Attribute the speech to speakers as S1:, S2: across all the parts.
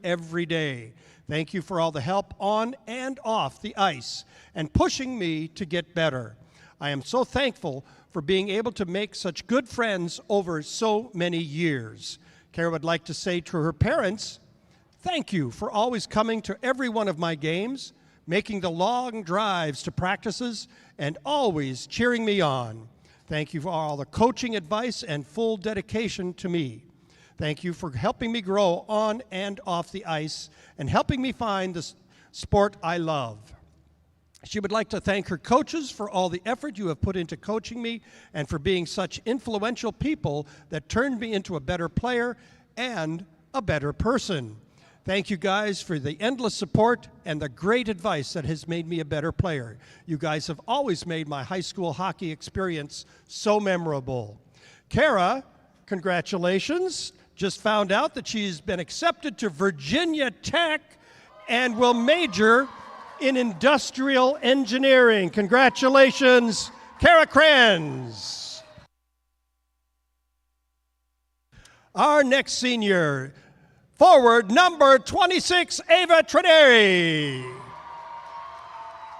S1: every day. Thank you for all the help on and off the ice and pushing me to get better. I am so thankful for being able to make such good friends over so many years. Kara would like to say to her parents, thank you for always coming to every one of my games, making the long drives to practices, and always cheering me on. Thank you for all the coaching advice and full dedication to me. Thank you for helping me grow on and off the ice and helping me find the sport I love. She would like to thank her coaches for all the effort you have put into coaching me and for being such influential people that turned me into a better player and a better person. Thank you guys for the endless support and the great advice that has made me a better player. You guys have always made my high school hockey experience so memorable. Kara, congratulations. Just found out that she's been accepted to Virginia Tech and will major in industrial engineering. Congratulations, Kara Kranz. Our next senior, forward number 26, Ava Trenary.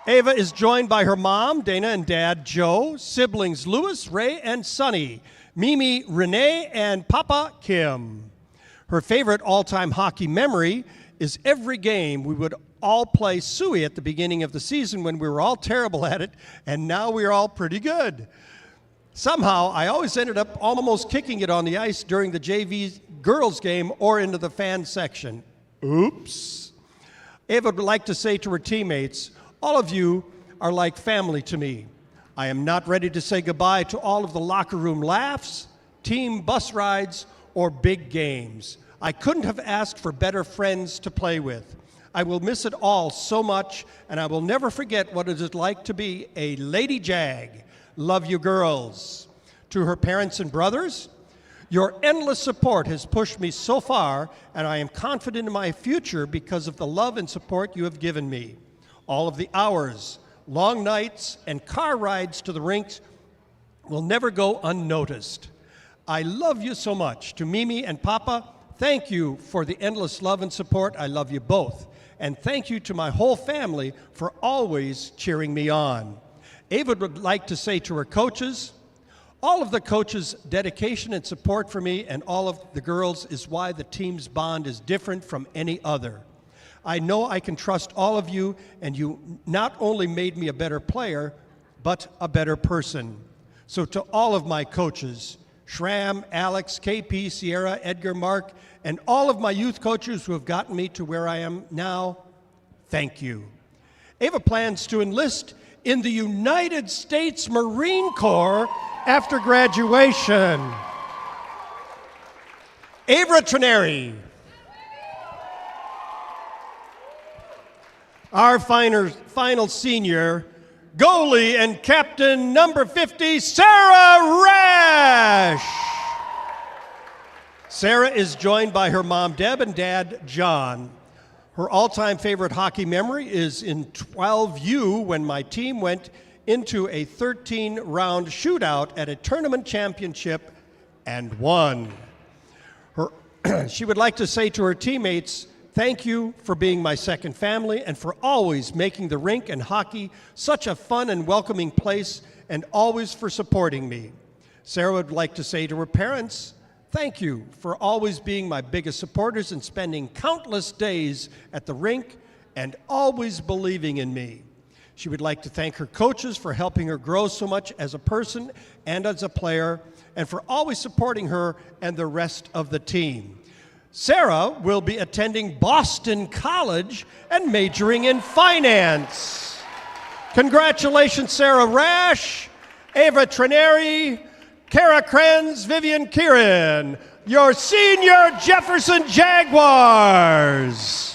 S1: Ava is joined by her mom, Dana, and dad, Joe, siblings Louis, Ray, and Sonny, Mimi, Renee, and Papa, Kim. Her favorite all-time hockey memory is every game we would all play suey at the beginning of the season when we were all terrible at it, and now we're all pretty good. Somehow, I always ended up almost kicking it on the ice during the JV girls game or into the fan section. Oops. Ava would like to say to her teammates, all of you are like family to me. I am not ready to say goodbye to all of the locker room laughs, team bus rides, or big games. I couldn't have asked for better friends to play with. I will miss it all so much, and I will never forget what it is like to be a Lady Jag. Love you, girls. To her parents and brothers, your endless support has pushed me so far, and I am confident in my future because of the love and support you have given me. All of the hours, long nights, and car rides to the rinks will never go unnoticed. I love you so much. To Mimi and Papa, thank you for the endless love and support. I love you both. And thank you to my whole family for always cheering me on. Ava would like to say to her coaches, all of the coaches' dedication and support for me and all of the girls is why the team's bond is different from any other. I know I can trust all of you, and you not only made me a better player, but a better person. So to all of my coaches, Shram, Alex, KP, Sierra, Edgar, Mark, and all of my youth coaches who have gotten me to where I am now, thank you. Ava plans to enlist in the United States Marine Corps after graduation. Ava Trenary. Our final senior, goalie and captain number 50, Sarah Rash. Sarah is joined by her mom, Deb, and dad, John. Her all-time favorite hockey memory is in 12U when my team went into a 13-round shootout at a tournament championship and won. She would like to say to her teammates, thank you for being my second family and for always making the rink and hockey such a fun and welcoming place and always for supporting me. Sarah would like to say to her parents, thank you for always being my biggest supporters and spending countless days at the rink and always believing in me. She would like to thank her coaches for helping her grow so much as a person and as a player and for always supporting her and the rest of the team. Sarah will be attending Boston College and majoring in finance. Congratulations, Sarah Rash, Ava Trenary, Kara Kranz, Vivian Kieran, your senior Jefferson Jaguars.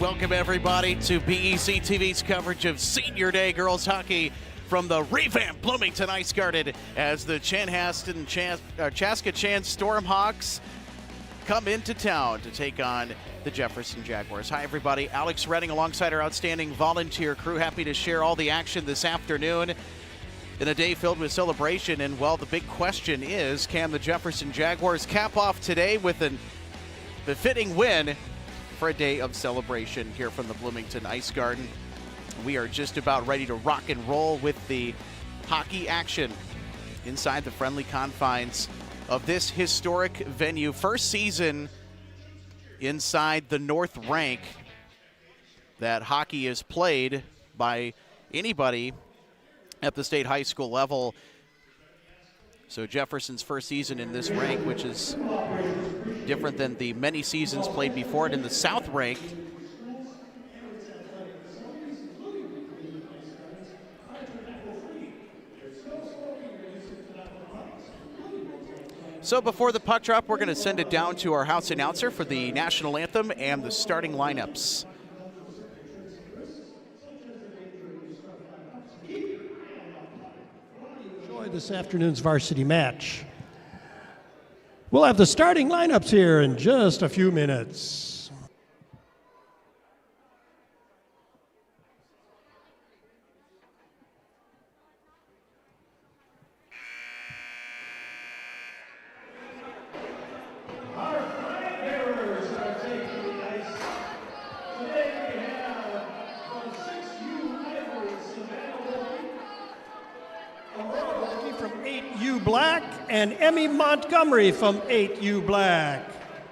S2: welcome everybody to BEC-TV's coverage of Senior Day Girls Hockey from the revamped Bloomington Ice Garden as the Chaska Chan Stormhawks come into town to take on the Jefferson Jaguars. Hi everybody, Alex Redding alongside our outstanding volunteer crew, happy to share all the action this afternoon in a day filled with celebration. And well, the big question is, can the Jefferson Jaguars cap off today with an befitting win for a day of celebration here from the Bloomington Ice Garden? We are just about ready to rock and roll with the hockey action inside the friendly confines of this historic venue. First season inside the North Rank that hockey is played by anybody at the state high school level. So Jefferson's first season in this rank, which is different than the many seasons played before it in the South Rank. So before the puck drop, we're going to send it down to our house announcer for the national anthem and the starting lineups.
S1: This afternoon's varsity match. We'll have the starting lineups here in just a few minutes. Black and Emmy Montgomery from 8U Black.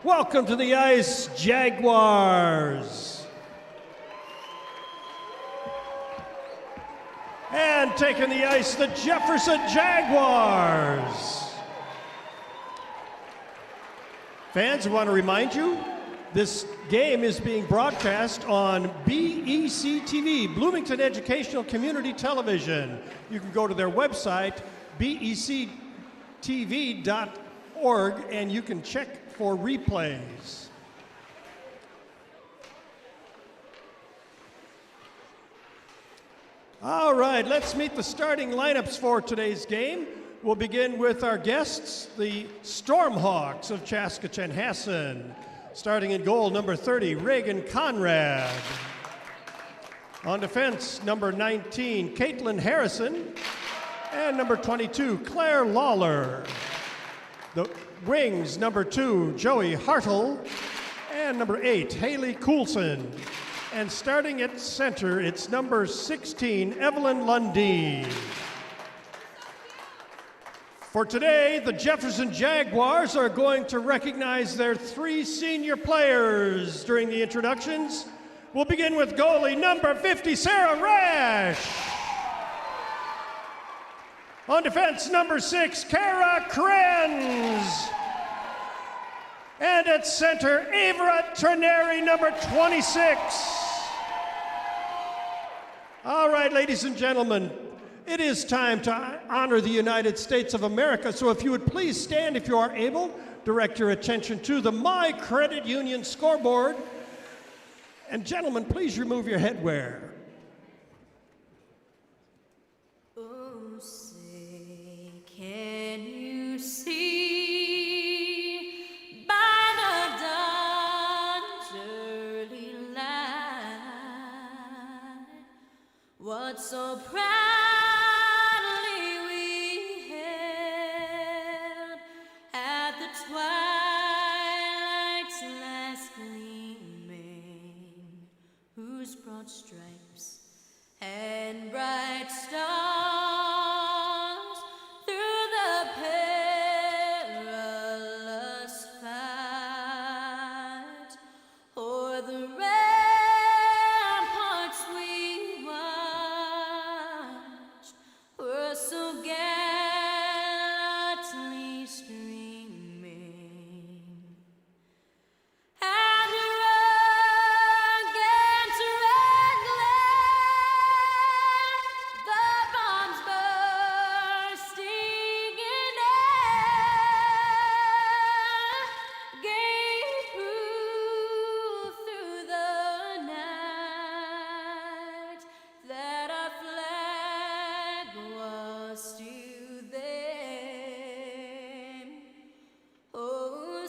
S1: Welcome to the ice, Jaguars. And taking the ice, the Jefferson Jaguars. Fans, I want to remind you, this game is being broadcast on BEC-TV, Bloomington Educational Community Television. You can go to their website, BEC-TV.org, and you can check for replays. All right, let's meet the starting lineups for today's game. We'll begin with our guests, the Stormhawks of Chaska Chanhassen. Starting in goal, number 30, Reagan Conrad. On defense, number 19, Caitlin Harrison. And number 22, Claire Lawler. The wings, number 2, Joey Hartle. And number 8, Haley Coulson. And starting at center, it's number 16, Evelyn Lundy. For today, the Jefferson Jaguars are going to recognize their 3 senior players during the introductions. We'll begin with goalie number 50, Sarah Rash. On defense, number 6, Kara Krenz. And at center, Avra Trineri, number 26. All right, ladies and gentlemen, it is time to honor the United States of America. So if you would please stand if you are able, direct your attention to the My Credit Union scoreboard. And gentlemen, please remove your headwear.
S3: Can you see by the dawn's early light what so proudly we held at the twilight's last gleaming, whose broad stripes and bright stars so gallantly streaming.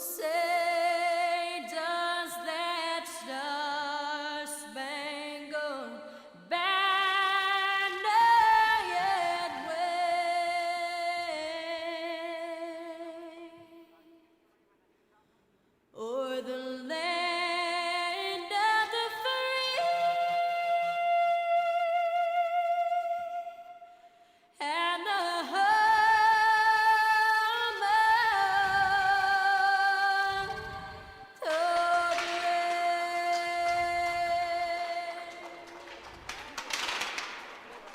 S3: say does that star-spangled banner yet wave o'er the land of the free and the home of the brave.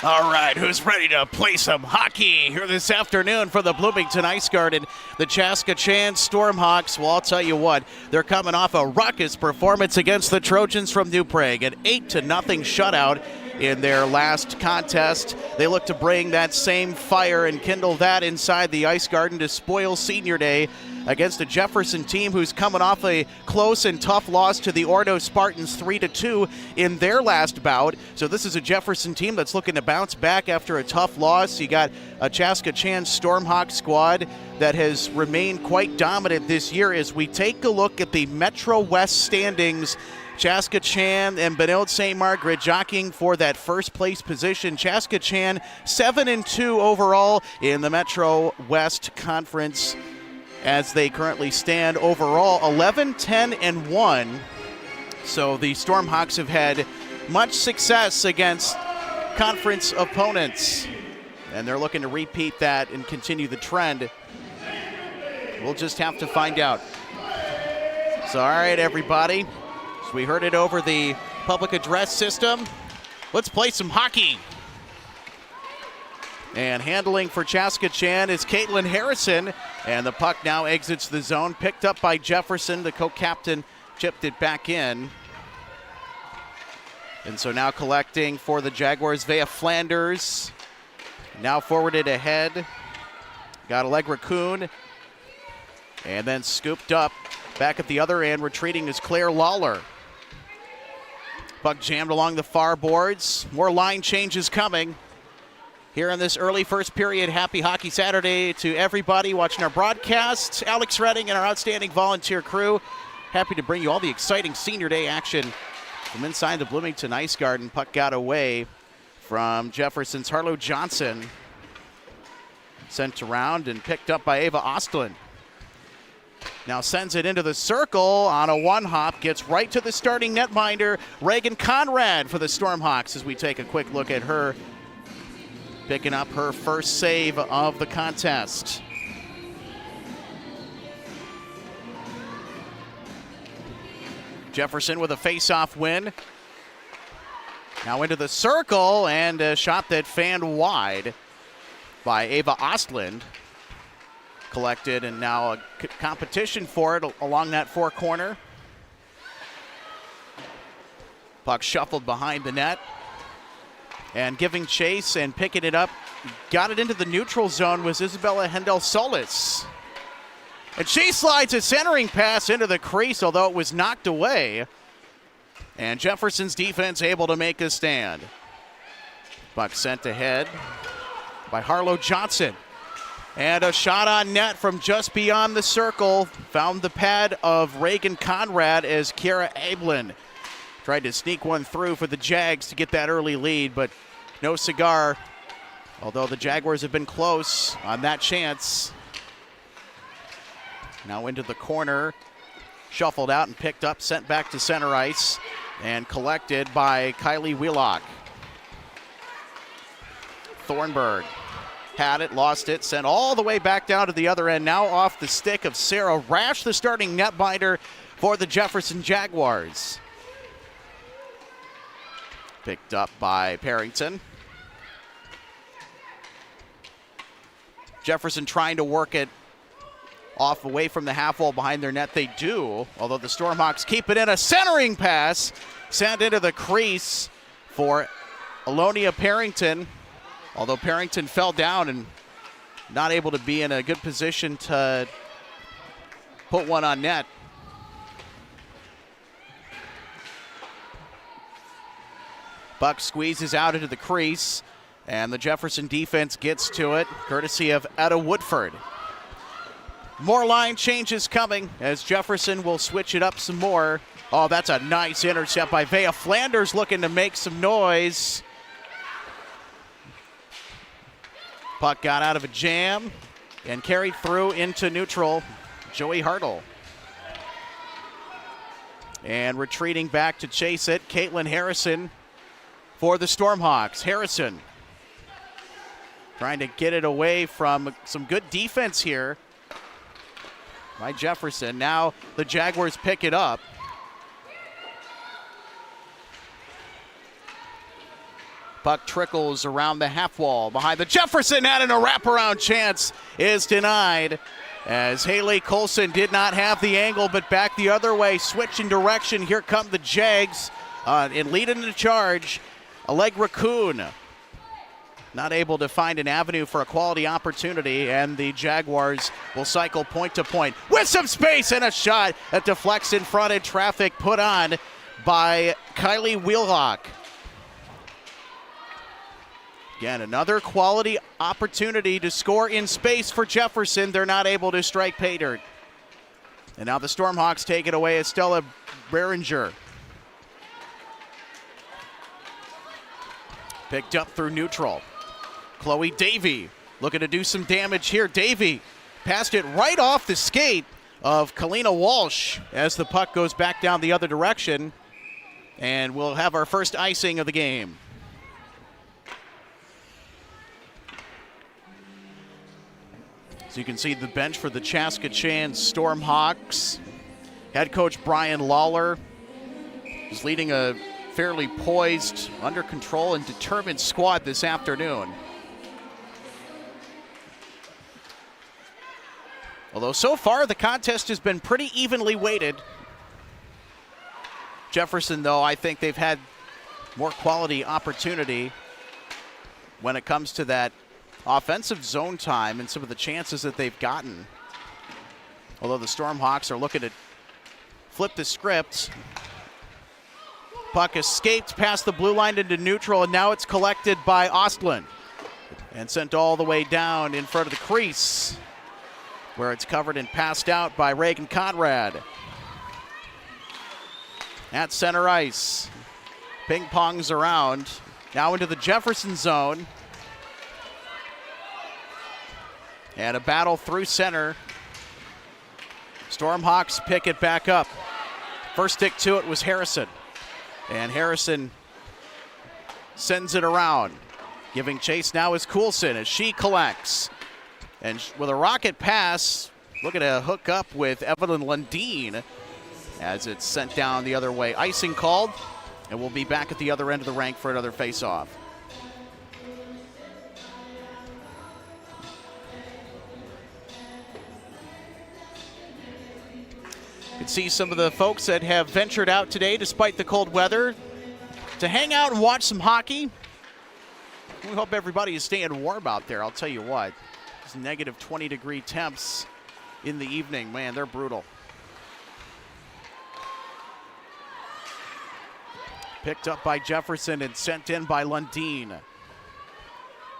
S2: All right, who's ready to play some hockey here this afternoon for the Bloomington Ice Garden? The Chaska Stormhawks. Well, I'll tell you what, they're coming off a ruckus performance against the Trojans from New Prague, an 8-0 shutout in their last contest. They look to bring that same fire and kindle that inside the Ice Garden to spoil Senior Day against a Jefferson team who's coming off a close and tough loss to the Ordo Spartans 3-2 in their last bout. So this is a Jefferson team that's looking to bounce back after a tough loss. You got a Chaska Stormhawk squad that has remained quite dominant this year. As we take a look at the Metro West standings, Chaska and Benilde St. Margaret jockeying for that first place position. Chaska 7-2 overall in the Metro West Conference as they currently stand overall 11-10-1. So the Stormhawks have had much success against conference opponents, and they're looking to repeat that and continue the trend. We'll just have to find out. So, all right, everybody. So we heard it over the public address system. Let's play some hockey. And handling for Chaska is Caitlin Harrison. And the puck now exits the zone, picked up by Jefferson. The co-captain chipped it back in. And so now collecting for the Jaguars, Vea Flanders. Now forwarded ahead. Got Allegra Kuhn. And then scooped up back at the other end, retreating is Claire Lawler. Puck jammed along the far boards. More line changes coming here in this early first period. Happy Hockey Saturday to everybody watching our broadcast. Alex Redding and our outstanding volunteer crew. Happy to bring you all the exciting Senior Day action from inside the Bloomington Ice Garden. Puck got away from Jefferson's Harlow Johnson. Sent around and picked up by Ava Ostlund. Now sends it into the circle on a one-hop, gets right to the starting netminder, Reagan Conrad for the Stormhawks, as we take a quick look at her picking up her first save of the contest. Jefferson with a face-off win. Now into the circle, and a shot that fanned wide by Ava Ostlund. Collected, and now a competition for it along that four corner. Puck shuffled behind the net. And giving chase and picking it up, got it into the neutral zone, was Isabella Hendel-Solis. And she slides a centering pass into the crease, although it was knocked away. And Jefferson's defense able to make a stand. Puck sent ahead by Harlow Johnson. And a shot on net from just beyond the circle. Found the pad of Reagan Conrad as Kiera Ablin tried to sneak one through for the Jags to get that early lead, but no cigar. Although the Jaguars have been close on that chance. Now into the corner. Shuffled out and picked up, sent back to center ice, and collected by Kylie Wheelock. Thornburg had it, lost it, sent all the way back down to the other end. Now off the stick of Sarah Rash, the starting netminder for the Jefferson Jaguars. Picked up by Parrington. Jefferson trying to work it off away from the half wall behind their net. They do, although the Stormhawks keep it in. A centering pass sent into the crease for Alonia Parrington. Although Parrington fell down and not able to be in a good position to put one on net. Buck squeezes out into the crease, and the Jefferson defense gets to it, courtesy of Etta Woodford. More line changes coming as Jefferson will switch it up some more. Oh, that's a nice intercept by Vea. Flanders looking to make some noise. Puck got out of a jam and carried through into neutral. Joey Hartle. And retreating back to chase it, Caitlin Harrison for the Stormhawks. Harrison trying to get it away from some good defense here by Jefferson. Now the Jaguars pick it up. Puck trickles around the half wall behind the Jefferson net, and a wraparound chance is denied as Haley Colson did not have the angle, but back the other way, switching direction. Here come the Jags and leading the charge. Allegra Kuhn not able to find an avenue for a quality opportunity, and the Jaguars will cycle point to point with some space and a shot that deflects in front of traffic put on by Kylie Wheelock. Again, another quality opportunity to score in space for Jefferson. They're not able to strike pay dirt. And now the Stormhawks take it away as Stella Beringer. Picked up through neutral. Chloe Davey looking to do some damage here. Davey passed it right off the skate of Kalina Walsh as the puck goes back down the other direction. And we'll have our first icing of the game. So you can see the bench for the Chaska Stormhawks. Head coach Brian Lawler is leading a fairly poised, under control, and determined squad this afternoon. Although so far the contest has been pretty evenly weighted. Jefferson, though, I think they've had more quality opportunity when it comes to that offensive zone time and some of the chances that they've gotten. Although the Stormhawks are looking to flip the script. Puck escaped past the blue line into neutral, and now it's collected by Ostlund and sent all the way down in front of the crease, where it's covered and passed out by Reagan Conrad. At center ice, ping pongs around, now into the Jefferson zone. And a battle through center. Stormhawks pick it back up. First stick to it was Harrison. And Harrison sends it around. Giving chase now is Coulson as she collects. And with a rocket pass, looking to hook up with Evelyn Lundeen as it's sent down the other way. Icing called, and we'll be back at the other end of the rank for another face-off. You can see some of the folks that have ventured out today despite the cold weather to hang out and watch some hockey. We hope everybody is staying warm out there. I'll tell you what, it's negative 20-degree temps in the evening. Man, they're brutal. Picked up by Jefferson and sent in by Lundeen.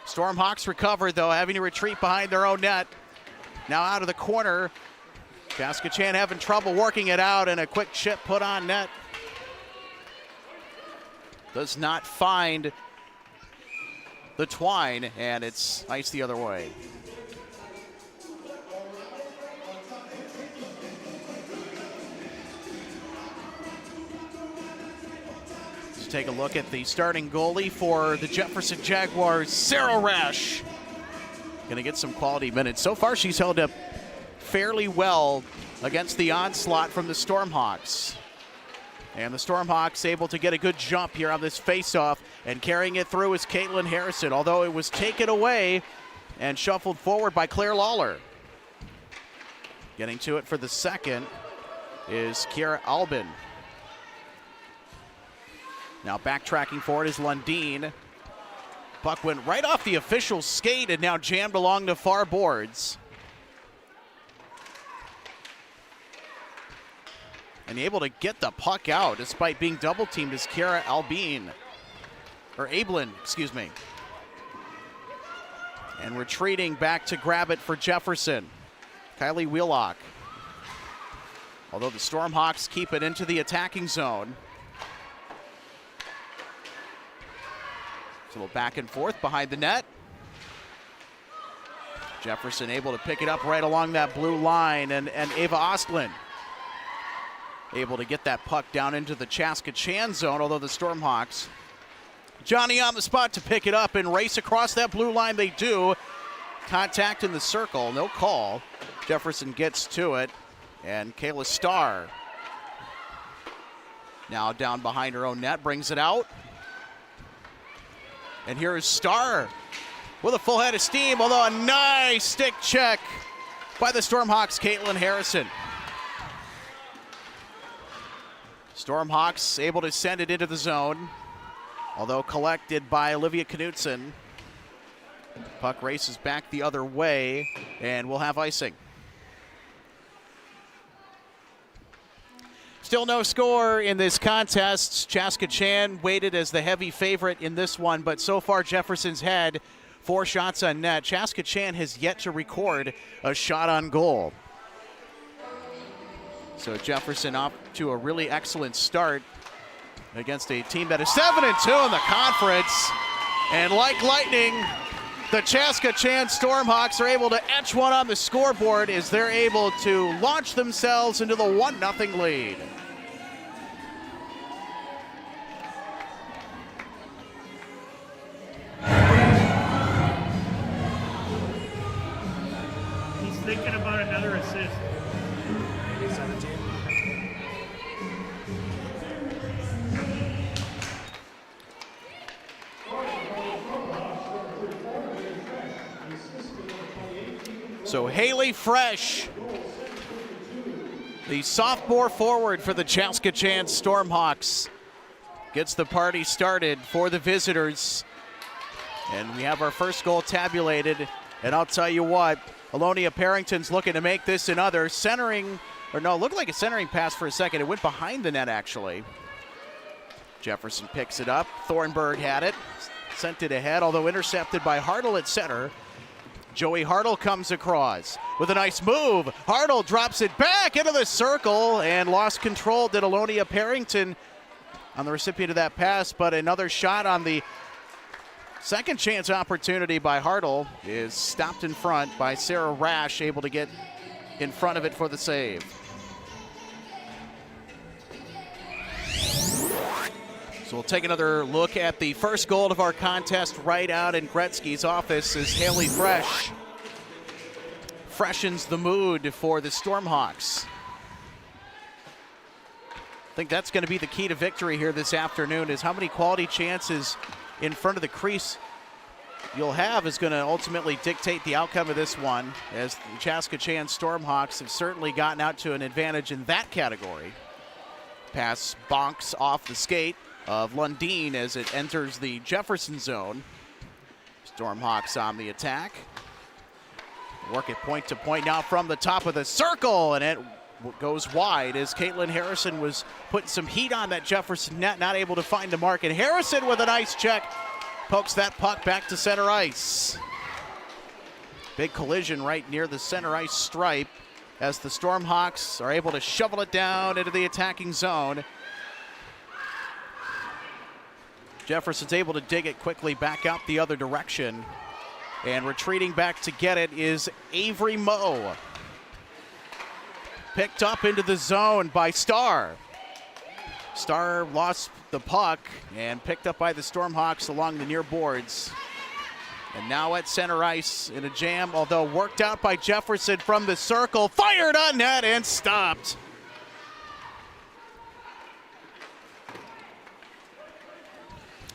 S2: Stormhawks recover, though, having to retreat behind their own net. Now out of the corner. Chaska having trouble working it out, and a quick chip put on net. Does not find the twine, and it's ice the other way. Let's take a look at the starting goalie for the Jefferson Jaguars, Sarah Rash. Going to get some quality minutes. So far, she's held up fairly well against the onslaught from the Stormhawks. And the Stormhawks able to get a good jump here on this faceoff, and carrying it through is Caitlin Harrison, although it was taken away and shuffled forward by Claire Lawler. Getting to it for the second is Kiera Albin. Now backtracking forward is Lundeen. Puck went right off the official skate and now jammed along the far boards. And able to get the puck out despite being double teamed is Kiera Ablin, excuse me. And retreating back to grab it for Jefferson. Kylie Wheelock. Although the Stormhawks keep it into the attacking zone. It's a little back and forth behind the net. Jefferson able to pick it up right along that blue line, and Ava Ostlund able to get that puck down into the Chaska Chan zone, although the Stormhawks, Johnny on the spot to pick it up and race across that blue line. They do. Contact in the circle, no call. Jefferson gets to it, and Kayla Starr now down behind her own net, brings it out. And here is Starr with a full head of steam, although a nice stick check by the Stormhawks' Caitlin Harrison. Stormhawks able to send it into the zone, although collected by Olivia Knutson. Puck races back the other way, and we'll have icing. Still no score in this contest. Chaska Chan weighted as the heavy favorite in this one, but so far Jefferson's had 4 shots on net. Chaska Chan has yet to record a shot on goal. So Jefferson off to a really excellent start against a team that is 7-2 in the conference. And like lightning, the Chaska Chan Stormhawks are able to etch one on the scoreboard as they're able to launch themselves into the 1-0 lead.
S4: He's thinking about another assist.
S5: Maybe 17.
S2: So Haley Fresh, the sophomore forward for the Chaska Chan Stormhawks, gets the party started for the visitors. And we have our first goal tabulated. And I'll tell you what, Alonia Parrington's looking to make this another. Centering, or no, looked like a centering pass for a second. It went behind the net, actually. Jefferson picks it up. Thornburg had it, sent it ahead, although intercepted by Hartle at center. Joey Hartle comes across with a nice move. Hartle drops it back into the circle and lost control. Did Alonia Parrington on the recipient of that pass, but another shot on the second chance opportunity by Hartle is stopped in front by Sarah Rash, able to get in front of it for the save. So we'll take another look at the first goal of our contest right out in Gretzky's office as Haley Fresh freshens the mood for the Stormhawks. I think that's going to be the key to victory here this afternoon, is how many quality chances in front of the crease you'll have is going to ultimately dictate the outcome of this one, as the Chaska Chan Stormhawks have certainly gotten out to an advantage in that category. Pass bonks off the skate of Lundeen as it enters the Jefferson zone. Stormhawks on the attack. Work it point to point now from the top of the circle, and it goes wide as Caitlin Harrison was putting some heat on that Jefferson net, not able to find the mark. And Harrison with a nice check pokes that puck back to center ice. Big collision right near the center ice stripe as the Stormhawks are able to shovel it down into the attacking zone. Jefferson's able to dig it quickly back out the other direction. And retreating back to get it is Avery Moe. Picked up into the zone by Starr. Starr lost the puck and picked up by the Stormhawks along the near boards. And now at center ice in a jam, although worked out by Jefferson from the circle. Fired on net and stopped.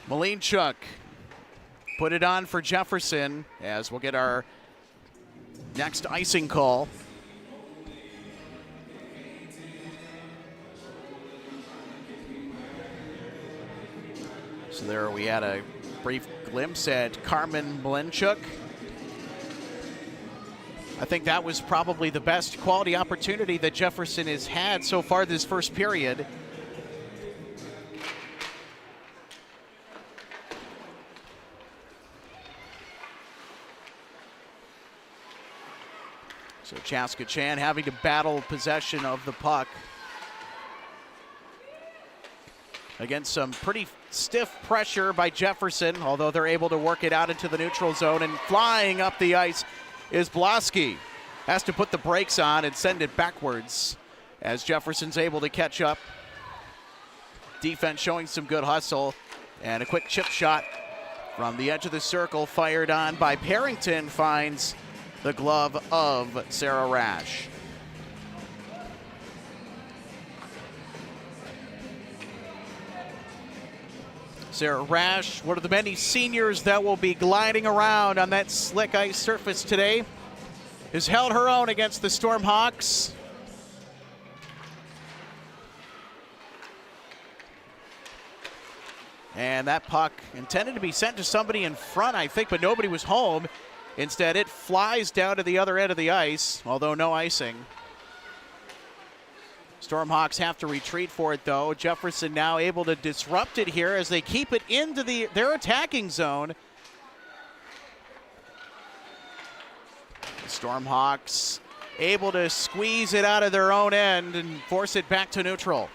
S2: Malinchuk put it on for Jefferson as we'll get our next icing call. So there we had a brief glimpse at Carmen Malinchuk. I think that was probably the best quality opportunity that Jefferson has had so far this first period. So Chaska Chan having to battle possession of the puck against some pretty stiff pressure by Jefferson, although they're able to work it out into the neutral zone. And flying up the ice is Blasky. Has to put the brakes on and send it backwards as Jefferson's able to catch up. Defense showing some good hustle, and a quick chip shot from the edge of the circle fired on by Parrington finds the glove of Sarah Rash. Sarah Rash, one of the many seniors that will be gliding around on that slick ice surface today, has held her own against the Stormhawks. And that puck intended to be sent to somebody in front, I think, but nobody was home. Instead, it flies down to the other end of the ice, although no icing. Stormhawks have to retreat for it, though. Jefferson now able to disrupt it here as they keep it into their attacking zone. Stormhawks able to squeeze it out of their own end and force it back to neutral.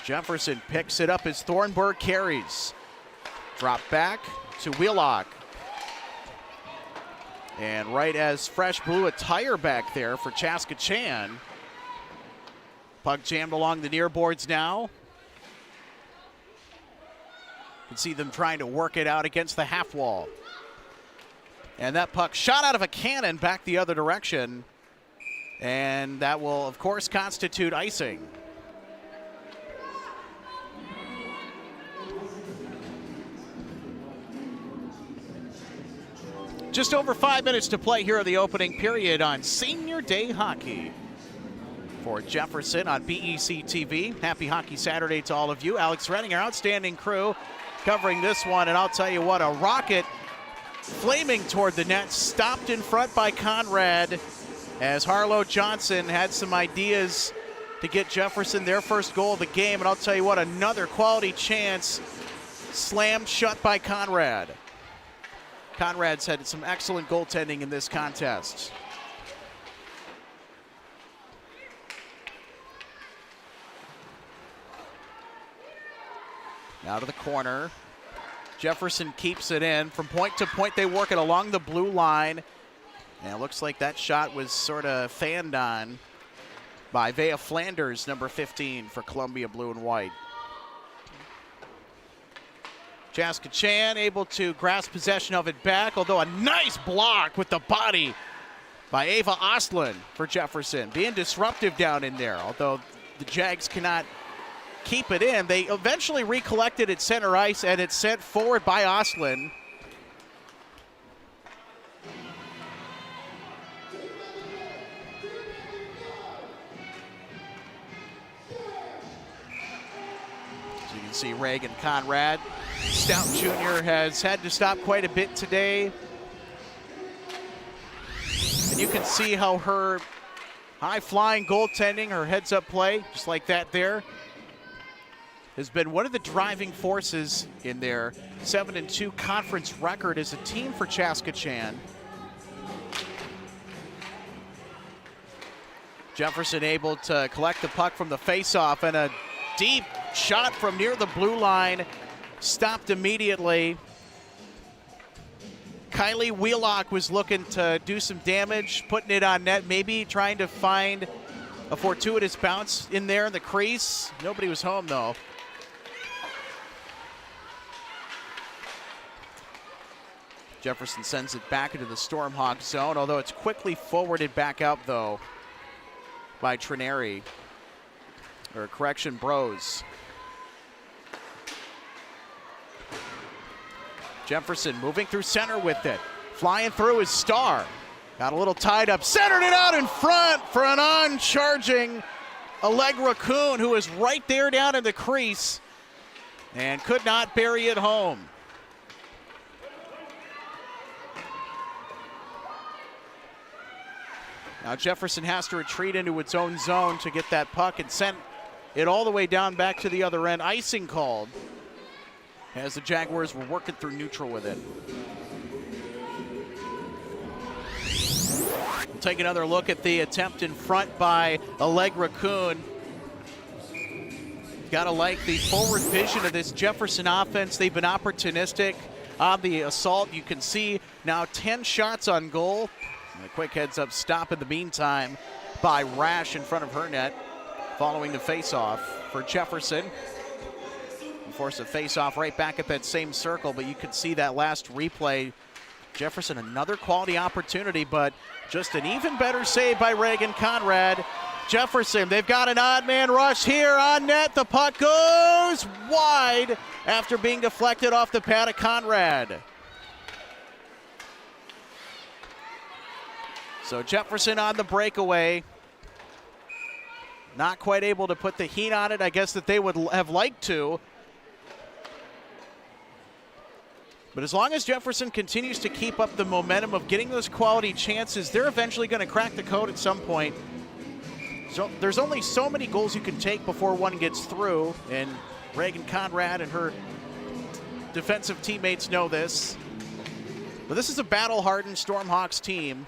S2: Jefferson picks it up as Thornburg carries. Drop back to Wheelock. And right as Fresh blew a tire back there for Chaska Chan. Puck jammed along the near boards now. You can see them trying to work it out against the half wall. And that puck shot out of a cannon back the other direction. And that will, of course, constitute icing. Just over 5 minutes to play here in the opening period on Senior Day Hockey. For Jefferson on BEC-TV. Happy Hockey Saturday to all of you. Alex Renning, our outstanding crew, covering this one. And I'll tell you what, a rocket flaming toward the net, stopped in front by Conrad as Harlow Johnson had some ideas to get Jefferson their first goal of the game. And I'll tell you what, another quality chance slammed shut by Conrad. Conrad's had some excellent goaltending in this contest. Now to the corner. Jefferson keeps it in. From point to point, they work it along the blue line. And it looks like that shot was sort of fanned on by Vea Flanders, number 15 for Columbia Blue and White. Chaska Chan able to grasp possession of it back, although a nice block with the body by Ava Ostlund for Jefferson. Being disruptive down in there, although the Jags cannot keep it in. They eventually recollected at center ice, and it's sent forward by Ostlund. So you can see Reagan Conrad. Stout Jr. has had to stop quite a bit today. And you can see how her high-flying goaltending, her heads-up play, just like that there, has been one of the driving forces in their 7-2 conference record as a team for Chaska Chan. Jefferson able to collect the puck from the faceoff, and a deep shot from near the blue line. Stopped immediately. Kylie Wheelock was looking to do some damage, putting it on net, maybe trying to find a fortuitous bounce in there in the crease. Nobody was home, though. Jefferson sends it back into the Stormhawk zone, although it's quickly forwarded back out, though, by Trineri. Or correction, Bros. Jefferson moving through center with it. Flying through his star. Got a little tied up. Centered it out in front for an on-charging Allegra Kuhn, who is right there down in the crease and could not bury it home. Now Jefferson has to retreat into its own zone to get that puck and sent it all the way down back to the other end. Icing called as the Jaguars were working through neutral with it. take another look at the attempt in front by Allegra Kuhn. Got to like the forward vision of this Jefferson offense. They've been opportunistic on the assault. You can see now 10 shots on goal. And a quick heads-up stop in the meantime by Rash in front of her net, following the face-off for Jefferson. Force a face-off right back at that same circle, but you can see that last replay. Jefferson, another quality opportunity, but just an even better save by Reagan Conrad. Jefferson, they've got an odd man rush here on net. The puck goes wide after being deflected off the pad of Conrad. So Jefferson on the breakaway. Not quite able to put the heat on it, I guess, that they would have liked to. But as long as Jefferson continues to keep up the momentum of getting those quality chances, they're eventually going to crack the code at some point. So there's only so many goals you can take before one gets through, and Reagan Conrad and her defensive teammates know this. But this is a battle-hardened Stormhawks team.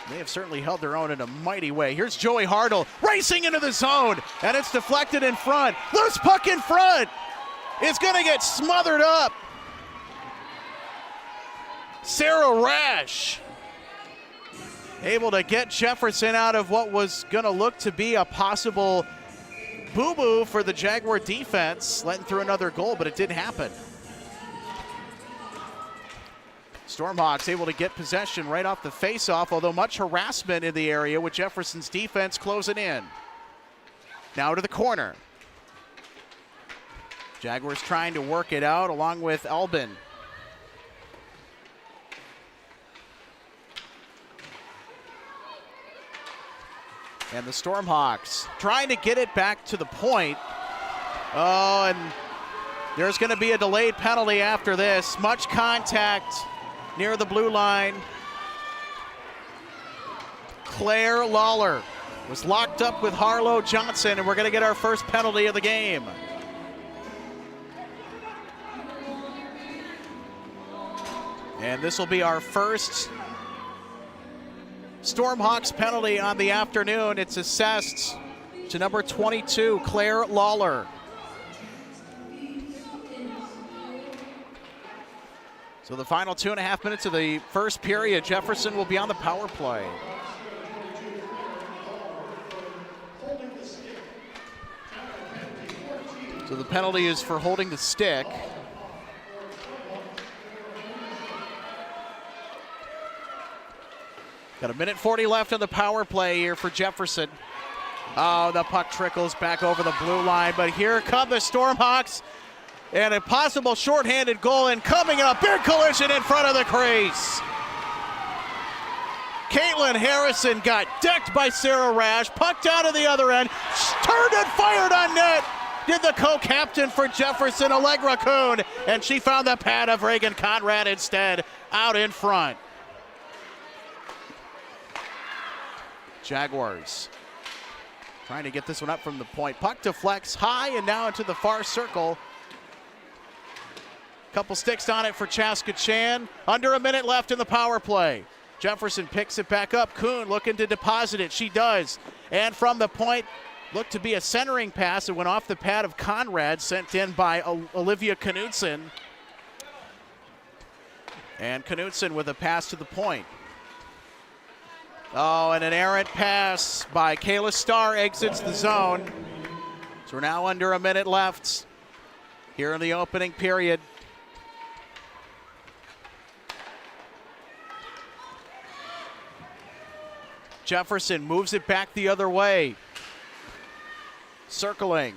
S2: They have certainly held their own in a mighty way. Here's Joey Hartle racing into the zone, and it's deflected in front. Loose puck in front. It's going to get smothered up. Sarah Rash able to get Jefferson out of what was going to look to be a possible boo-boo for the Jaguar defense, letting through another goal, but it didn't happen. Stormhawks able to get possession right off the face-off, although much harassment in the area with Jefferson's defense closing in. Now to the corner. Jaguars trying to work it out along with Albin. And the Stormhawks trying to get it back to the point. Oh, and there's going to be a delayed penalty after this. Much contact near the blue line. Claire Lawler was locked up with Harlow Johnson, and we're going to get our first penalty of the game. And this will be our first Stormhawks penalty on the afternoon. It's assessed to number 22, Claire Lawler. So the final 2.5 minutes of the first period, Jefferson will be on the power play. So the penalty is for holding the stick. Got 1:40 left on the power play here for Jefferson. Oh, the puck trickles back over the blue line, but here come the Stormhawks, and a possible shorthanded goal, and coming up, big collision in front of the crease. Caitlin Harrison got decked by Sarah Rash, puck down to the other end, turned and fired on net. Did the co-captain for Jefferson, Allegra Kuhn, and she found the pad of Reagan Conrad instead, out in front. Jaguars trying to get this one up from the point. Puck deflects high and now into the far circle. Couple sticks on it for Chaska Chan. Under a minute left in the power play. Jefferson picks it back up. Kuhn looking to deposit it. She does. And from the point, looked to be a centering pass. It went off the pad of Conrad, sent in by Olivia Knudsen. And Knudsen with a pass to the point. Oh, and an errant pass by Kayla Starr exits the zone. So we're now under a minute left here in the opening period. Jefferson moves it back the other way. Circling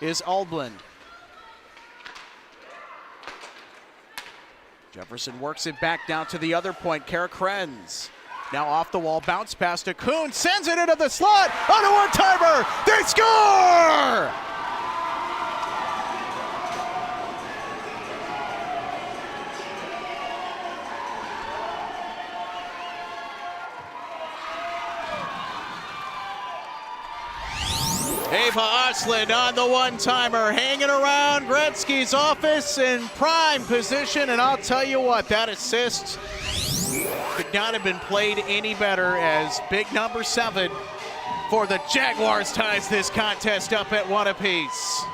S2: is Aldlin. Jefferson works it back down to the other point. Kara Krenz. Now off the wall, bounce pass to Kuhn, sends it into the slot, on a one-timer, they score! A Ava Oslin on the one-timer, hanging around Gretzky's office in prime position, and I'll tell you what, that assist could not have been played any better, as big number 7 for the Jaguars ties this contest up at 1 apiece.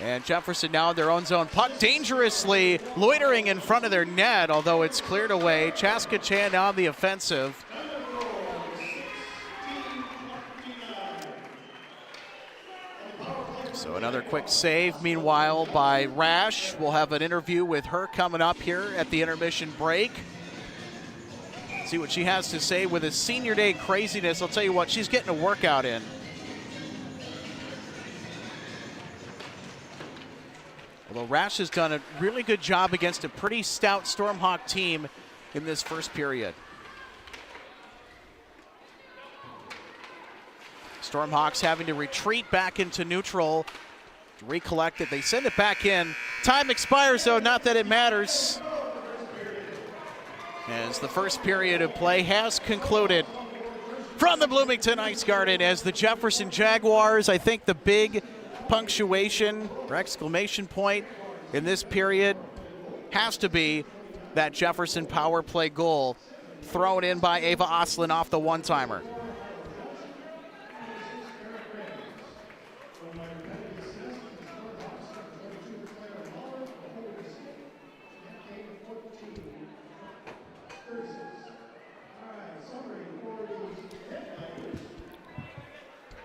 S2: And Jefferson now in their own zone. Puck dangerously loitering in front of their net, although it's cleared away. Chaska Chan now on the offensive. So another quick save, meanwhile, by Rash. We'll have an interview with her coming up here at the intermission break. See what she has to say with his senior day craziness. I'll tell you what, she's getting a workout in. Although Rash has done a really good job against a pretty stout Stormhawk team in this first period. Stormhawks having to retreat back into neutral to recollect it. They send it back in. Time expires, though, not that it matters, as the first period of play has concluded from the Bloomington Ice Garden, as the Jefferson Jaguars, I think the big punctuation or exclamation point in this period has to be that Jefferson power play goal thrown in by Ava Oslin off the one-timer.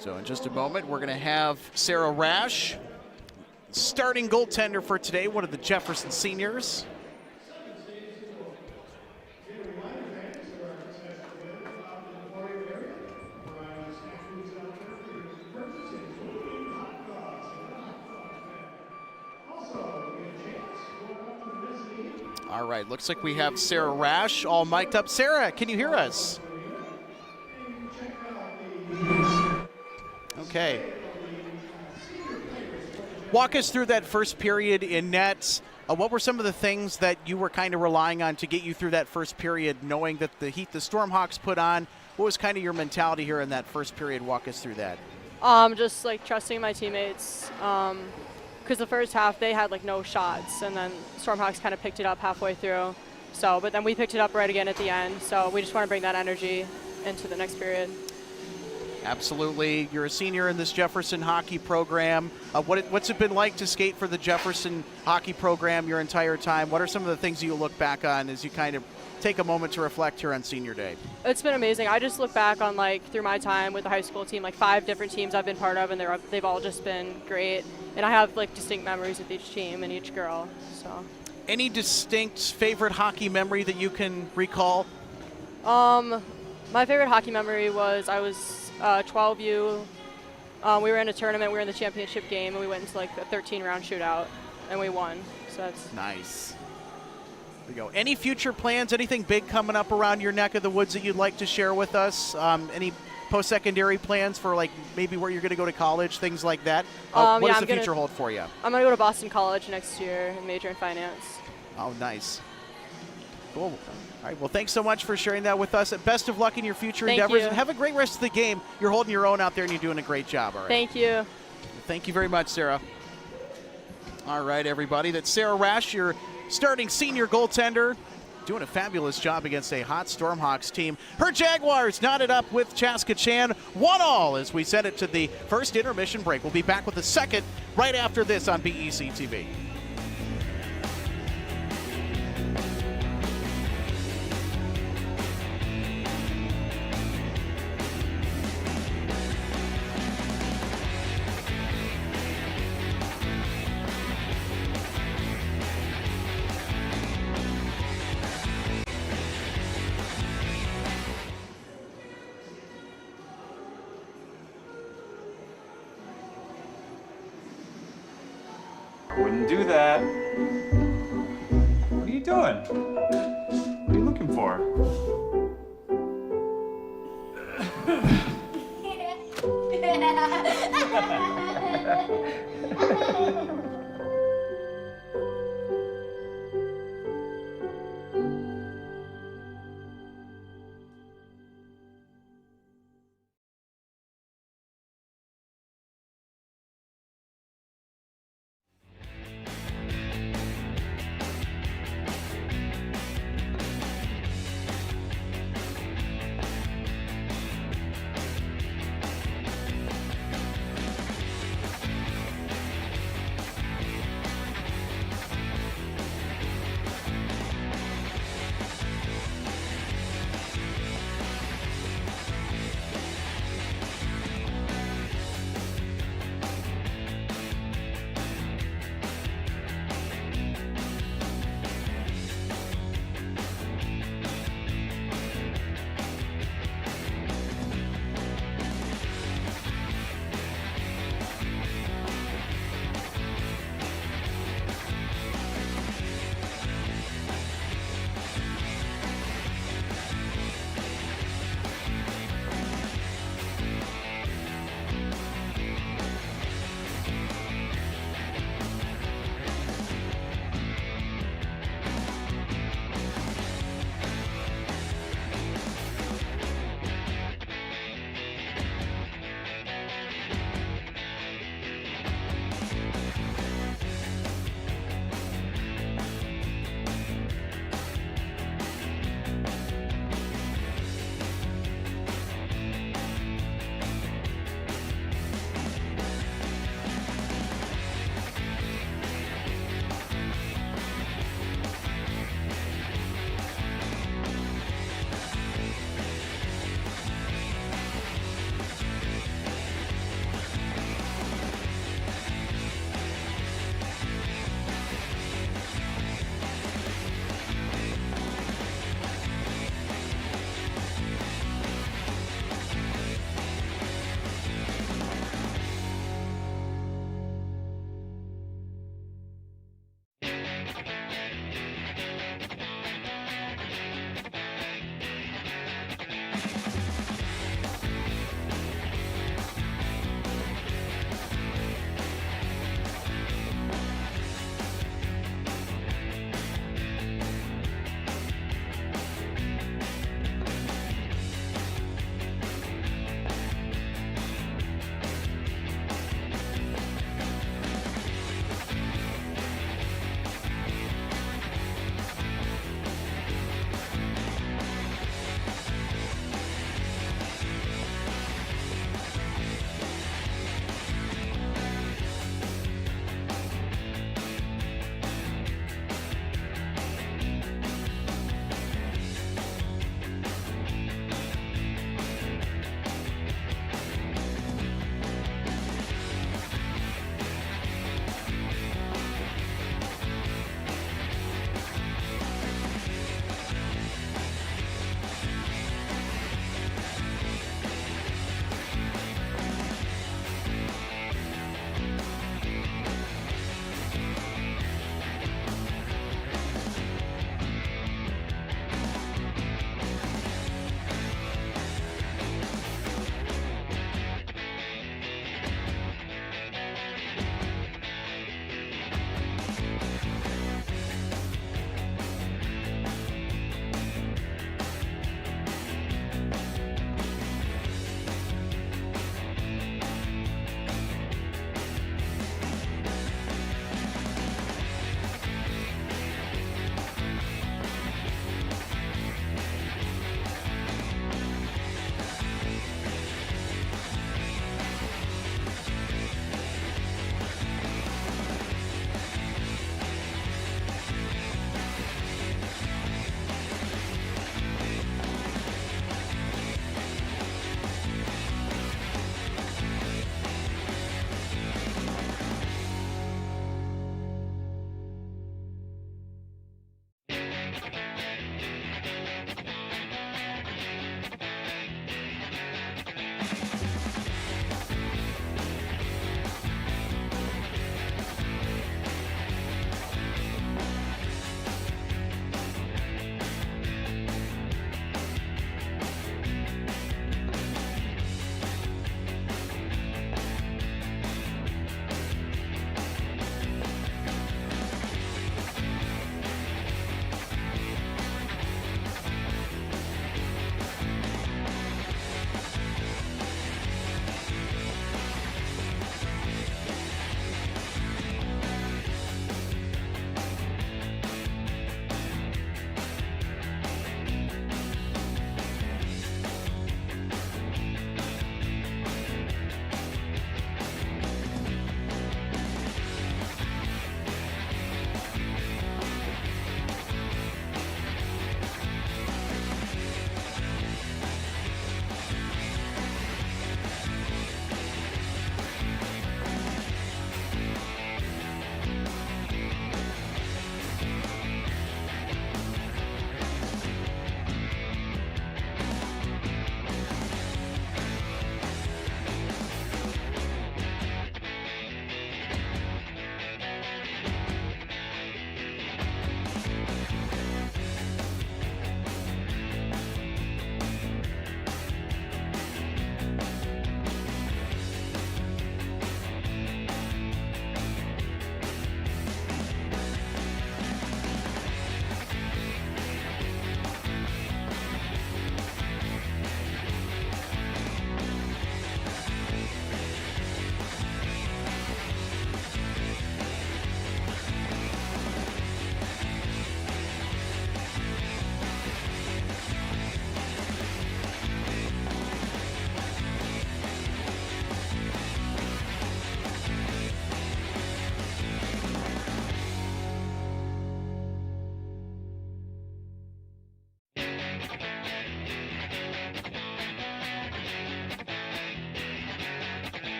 S2: So in just a moment, we're going to have Sarah Rash, starting goaltender for today, one of the Jefferson seniors. All right, looks like we have Sarah Rash all mic'd up. Sarah, can you hear us? Okay. Walk us through that first period in net. What were some of the things that you were kind of relying on to get you through that first period, knowing that the heat the Stormhawks put on? What was kind of your mentality here in that first period? Walk us through that.
S6: Just like trusting my teammates, because the first half they had like no shots, and then Stormhawks kind of picked it up halfway through. So, but then we picked it up right again at the end. So we just want to bring that energy into the next period.
S2: Absolutely. You're a senior in this Jefferson hockey program. What's it been like to skate for the Jefferson hockey program your entire time? What are some of the things you look back on as you kind of take a moment to reflect here on senior day?
S6: It's been amazing. I just look back on like through my time with the high school team, like 5 different teams I've been part of, and they've all just been great. And I have like distinct memories with each team and each girl. So.
S2: Any distinct favorite hockey memory that you can recall?
S6: My favorite hockey memory was I was 12U. We were in a tournament. We were in the championship game, and we went into like a 13-round shootout, and we won. So that's
S2: nice. There we go. Any future plans? Anything big coming up around your neck of the woods that you'd like to share with us? Any post-secondary plans for like maybe where you're going to go to college, things like that? What does the future hold for you?
S6: I'm going to go to Boston College next year and major in finance.
S2: Oh, nice. Cool. All right, well, thanks so much for sharing that with us. Best of luck in your future endeavors.
S6: You.
S2: And have a great rest of the game. You're holding your own out there, and you're doing a great job. All right.
S6: Thank you.
S2: Thank you very much, Sarah. All right, everybody. That's Sarah Rash, your starting senior goaltender, doing a fabulous job against a hot Stormhawks team. Her Jaguars knotted up with Chaska Chan, 1-1 as we send it to the first intermission break. We'll be back with the second right after this on BEC-TV.
S7: Wouldn't do that. What are you doing? What are you looking for?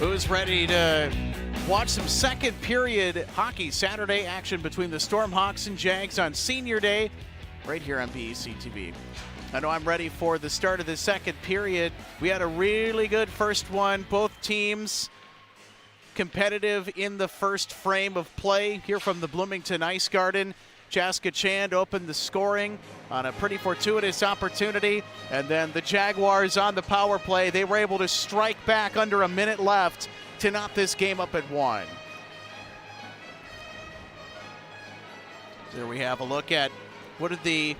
S2: Who's ready to watch some second period hockey? Saturday action between the Stormhawks and Jags on Senior Day right here on BEC-TV. I know I'm ready for the start of the second period. We had a really good first one. Both teams competitive in the first frame of play here from the Bloomington Ice Garden. Chaska Chand opened the scoring on a pretty fortuitous opportunity, and then the Jaguars on the power play, they were able to strike back under a minute left to knot this game up at 1. There we have a look at what are the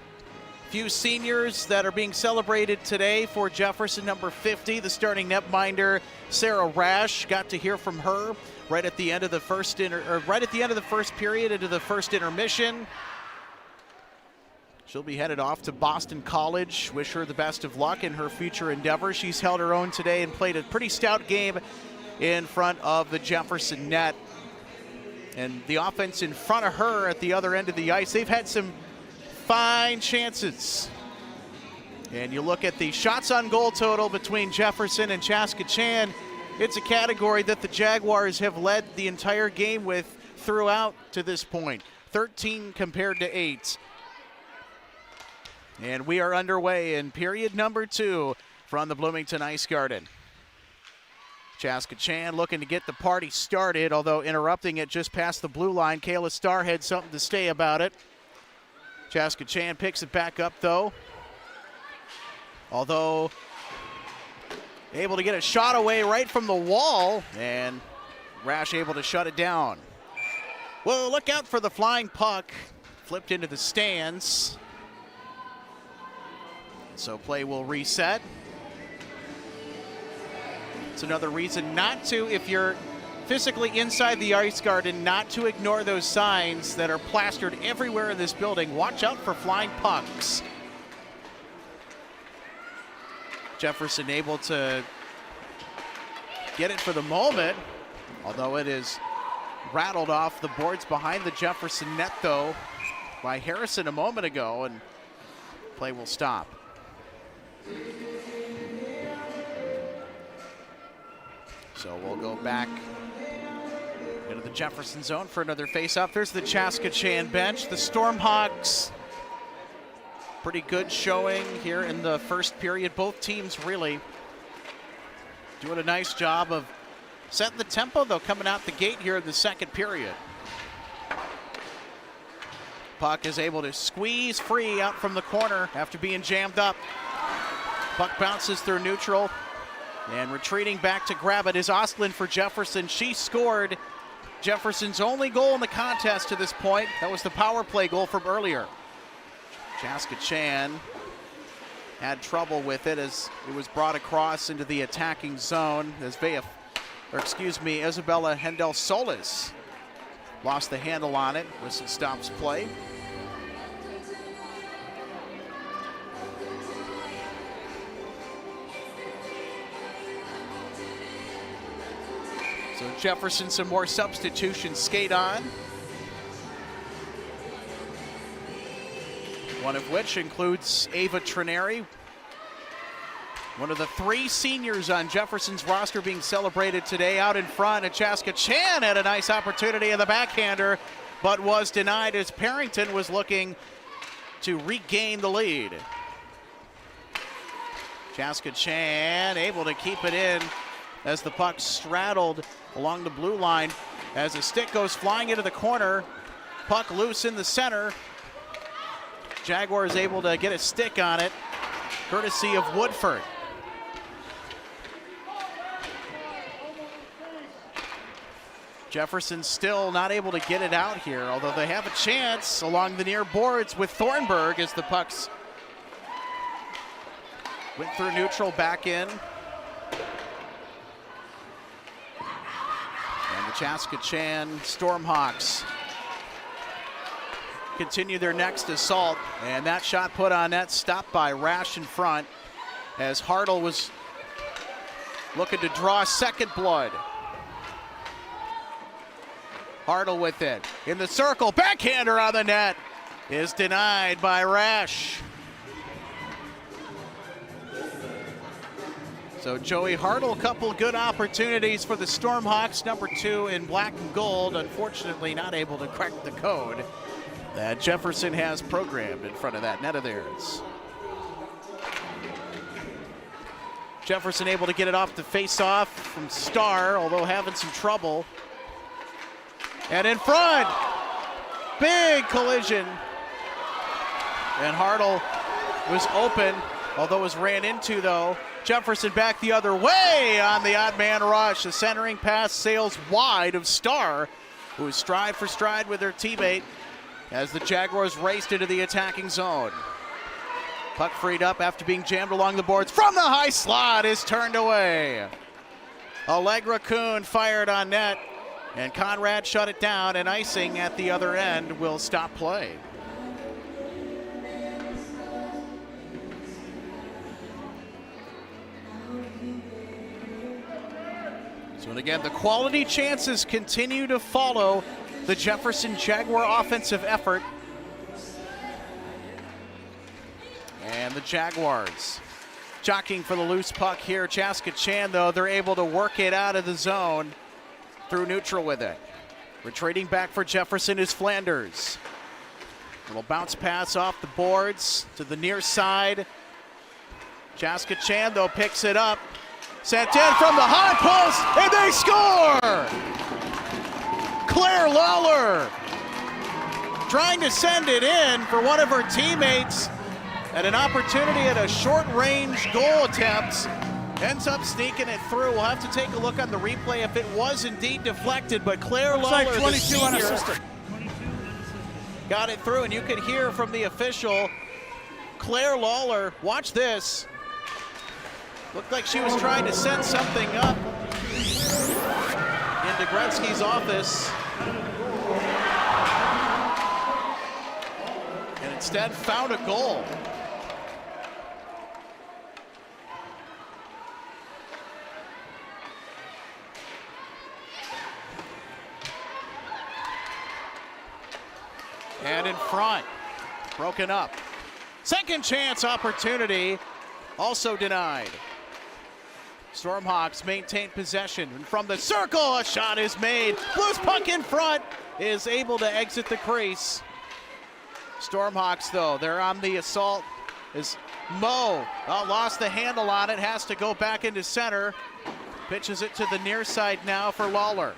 S2: few seniors that are being celebrated today for Jefferson. Number 50, the starting netminder Sarah Rash. Got to hear from her right at the end of the first period into the first intermission. She'll be headed off to Boston College. Wish her the best of luck in her future endeavors. She's held her own today and played a pretty stout game in front of the Jefferson net. And the offense in front of her at the other end of the ice, they've had some fine chances. And you look at the shots on goal total between Jefferson and Chaska Chand, it's a category that the Jaguars have led the entire game with throughout to this point. 13 compared to 8. And we are underway in period number 2 from the Bloomington Ice Garden. Chaska Chand looking to get the party started, although interrupting it just past the blue line. Kayla Starr had something to say about it. Chaska Chand picks it back up, though. Although able to get a shot away right from the wall, and Rash able to shut it down. Well, look out for the flying puck. Flipped into the stands. So play will reset. It's another reason not to, if you're physically inside the ice garden, not to ignore those signs that are plastered everywhere in this building. Watch out for flying pucks. Jefferson able to get it for the moment, although it is rattled off the boards behind the Jefferson net, though, by Harrison a moment ago, and play will stop. So we'll go back into the Jefferson zone for another face-off. There's the Chaska Chand bench. The Stormhawks, pretty good showing here in the first period. Both teams really doing a nice job of setting the tempo, though, coming out the gate here in the second period. Puck is able to squeeze free out from the corner after being jammed up. Puck bounces through neutral, and retreating back to grab it is Ostlund for Jefferson. She scored Jefferson's only goal in the contest to this point. That was the power play goal from earlier. Chaska Chand had trouble with it as it was brought across into the attacking zone as Isabella Hendel Solis lost the handle on it. Whistle stops play. So Jefferson, some more substitutions skate on. One of which includes Ava Trineri, one of the 3 seniors on Jefferson's roster being celebrated today. Out in front, and Chaska Chand had a nice opportunity in the backhander, but was denied as Parrington was looking to regain the lead. Chaska Chand able to keep it in as the puck straddled along the blue line as the stick goes flying into the corner. Puck loose in the center. Jaguars able to get a stick on it, courtesy of Woodford. Jefferson still not able to get it out here, although they have a chance along the near boards with Thornburg as the pucks went through neutral, back in. And the Chaska Chand Stormhawks continue their next assault, and that shot put on net, stopped by Rash in front as Hartle was looking to draw second blood. Hartle with it in the circle, backhander on the net is denied by Rash. So Joey Hartle, a couple good opportunities for the Stormhawks. Number 2 in black and gold, unfortunately not able to crack the code that Jefferson has programmed in front of that net of theirs. Jefferson able to get it off the face-off from Starr, although having some trouble. And in front, big collision. And Hartle was open, although was ran into though. Jefferson back the other way on the odd man rush. The centering pass sails wide of Starr, who is stride for stride with her teammate as the Jaguars raced into the attacking zone. Puck freed up after being jammed along the boards from the high slot is turned away. Allegra Kuhn fired on net, and Conrad shut it down, and icing at the other end will stop play. So and again, the quality chances continue to follow the Jefferson Jaguar offensive effort. And the Jaguars jockeying for the loose puck here. Chaska Chan, though, they're able to work it out of the zone through neutral with it. Retreating back for Jefferson is Flanders. Little bounce pass off the boards to the near side. Chaska Chan, though, picks it up. Sent in from the high post, and they score! Claire Lawler trying to send it in for one of her teammates at an opportunity at a short-range goal attempt. Ends up sneaking it through. We'll have to take a look on the replay if it was indeed deflected, but Claire Lawler,
S5: like 22 unassisted.
S2: got it through, and you could hear from the official, Claire Lawler, watch this. Looked like she was trying to send something up into Gretzky's office. And instead found a goal. And in front, broken up. Second chance opportunity, also denied. Stormhawks maintain possession, and from the circle, a shot is made. Blues puck in front is able to exit the crease. Stormhawks, though, they're on the assault as Mo lost the handle on it, has to go back into center. Pitches it to the near side now for Lawler.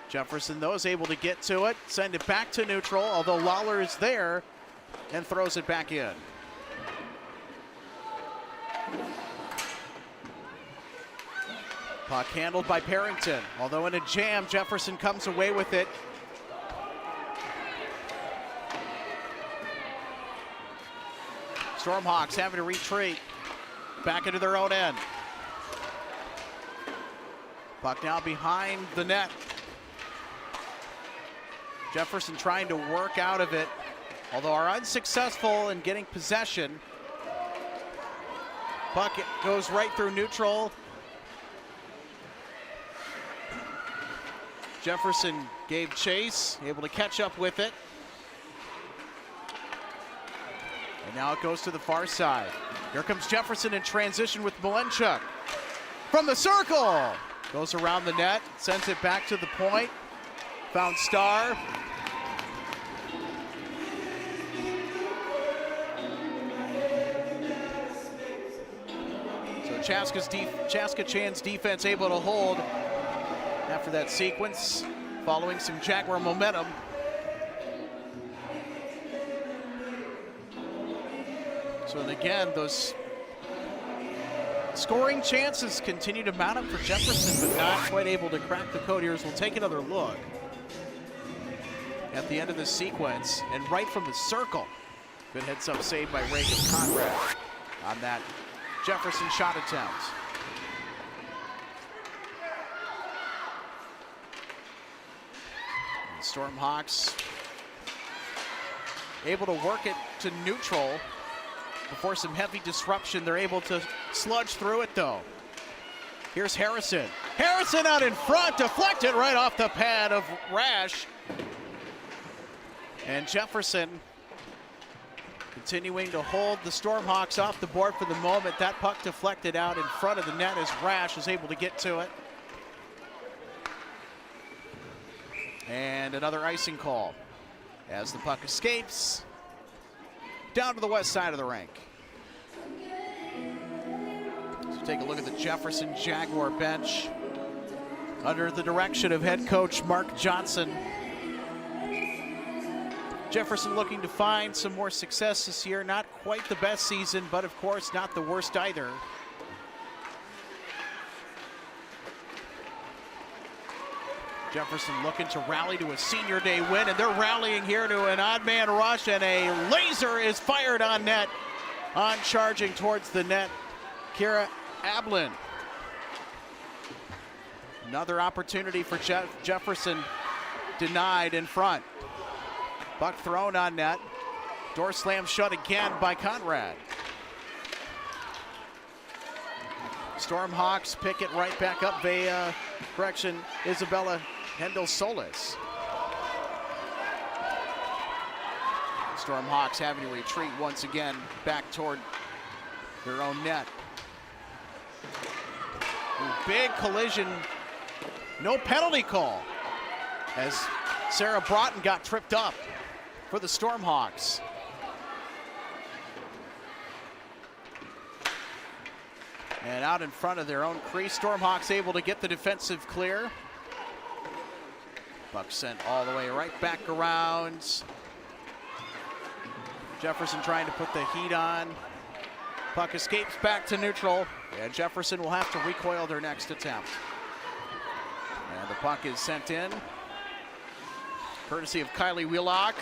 S2: Jefferson, though, is able to get to it, send it back to neutral, although Lawler is there and throws it back in. Puck handled by Parrington, although in a jam, Jefferson comes away with it. Stormhawks having to retreat back into their own end. Puck now behind the net. Jefferson trying to work out of it, although are unsuccessful in getting possession. Puck goes right through neutral. Jefferson gave chase, able to catch up with it. And now it goes to the far side. Here comes Jefferson in transition with Malenchuk. From the circle, goes around the net, sends it back to the point. Found Starr. So Chaska Chan's defense able to hold after that sequence, following some Jaguar momentum. So and again, those scoring chances continue to mount up for Jefferson, but not quite able to crack the code here. As we'll take another look at the end of this sequence, and right from the circle. Good heads-up save by Reagan Conrad on that Jefferson shot attempt. Stormhawks able to work it to neutral before some heavy disruption. They're able to sludge through it, though. Here's Harrison. Harrison out in front, deflected right off the pad of Rash. And Jefferson continuing to hold the Stormhawks off the board for the moment. That puck deflected out in front of the net as Rash is able to get to it. And another icing call as the puck escapes down to the west side of the rink. So take a look at the Jefferson Jaguar bench under the direction of head coach Mark Johnson. Jefferson looking to find some more success this year. Not quite the best season, but of course not the worst either. Jefferson looking to rally to a senior day win, and they're rallying here to an odd man rush, and a laser is fired on net, on charging towards the net, Kira Ablin. Another opportunity for Jefferson denied in front. Puck thrown on net. Door slammed shut again by Conrad. Stormhawks pick it right back up. Isabella Hendel Solis. Stormhawks having to retreat once again back toward their own net. Big collision. No penalty call as Sarah Broughton got tripped up for the Stormhawks. And out in front of their own crease, Stormhawks able to get the defensive clear. Puck sent all the way right back around. Jefferson trying to put the heat on. Puck escapes back to neutral, and Jefferson will have to recoil their next attempt. And the puck is sent in, courtesy of Kylie Wheelock.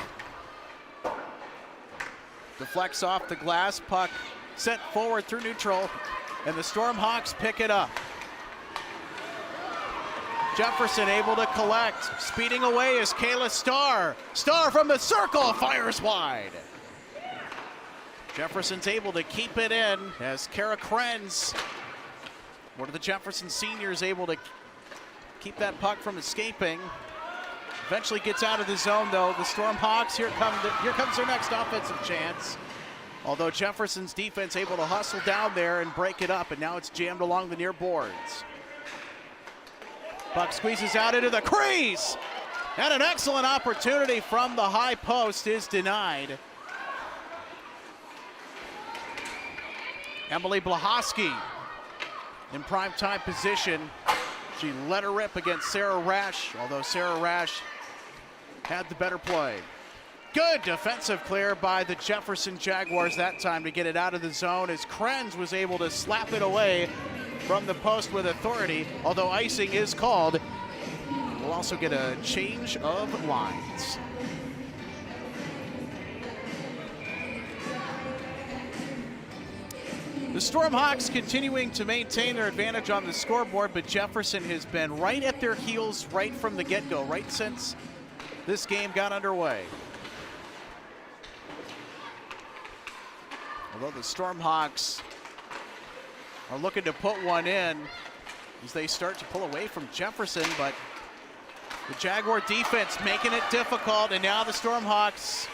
S2: Deflects off the glass, puck sent forward through neutral, and the Stormhawks pick it up. Jefferson able to collect. Speeding away is Kayla Starr. Starr from the circle fires wide. Jefferson's able to keep it in as Kara Krenz, one of the Jefferson seniors, able to keep that puck from escaping. Eventually gets out of the zone though. The Stormhawks, here comes their next offensive chance. Although Jefferson's defense able to hustle down there and break it up, and now it's jammed along the near boards. Puck squeezes out into the crease, and an excellent opportunity from the high post is denied. Emily Blahoski in prime time position. She let her rip against Sarah Rash, although Sarah Rash had the better play. Good defensive clear by the Jefferson Jaguars that time to get it out of the zone, as Krenz was able to slap it away from the post with authority, although icing is called. We'll also get a change of lines. The Stormhawks continuing to maintain their advantage on the scoreboard, but Jefferson has been right at their heels right from the get-go, right since this game got underway. Although the Stormhawks are looking to put one in as they start to pull away from Jefferson, but the Jaguar defense making it difficult, and now the Stormhawks,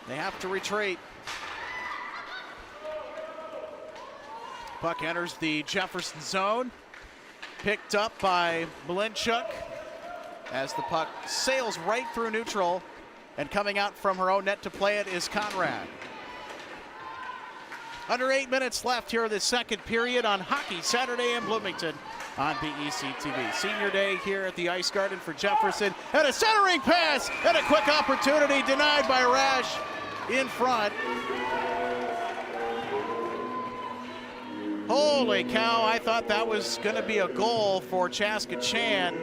S2: they have to retreat. Puck enters the Jefferson zone, picked up by Malinchuk as the puck sails right through neutral, and coming out from her own net to play it is Conrad. Under 8 minutes left here in the second period on Hockey Saturday in Bloomington on BEC-TV. Senior day here at the Ice Garden for Jefferson, and a centering pass, and a quick opportunity denied by Rash in front. Holy cow, I thought that was going to be a goal for Chaska Chan.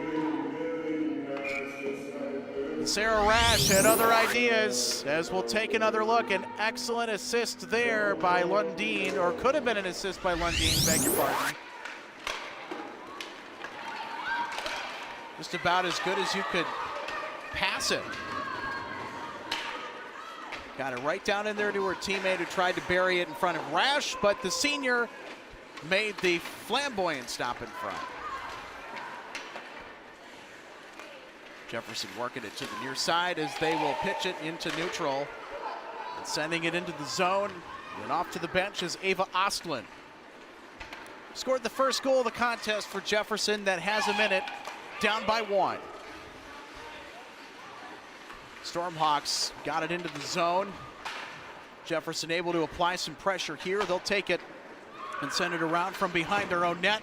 S2: Sarah Rash had other ideas, as we'll take another look. An excellent assist there by Lundeen, or could have been an assist by Lundeen, beg your pardon. Just about as good as you could pass it. Got it right down in there to her teammate who tried to bury it in front of Rash, but the senior made the flamboyant stop in front. Jefferson working it to the near side as they will pitch it into neutral. Sending it into the zone. And off to the bench is Ava Ostlund. Scored the first goal of the contest for Jefferson that has a minute, down by 1. Stormhawks got it into the zone. Jefferson able to apply some pressure here. They'll take it and send it around from behind their own net.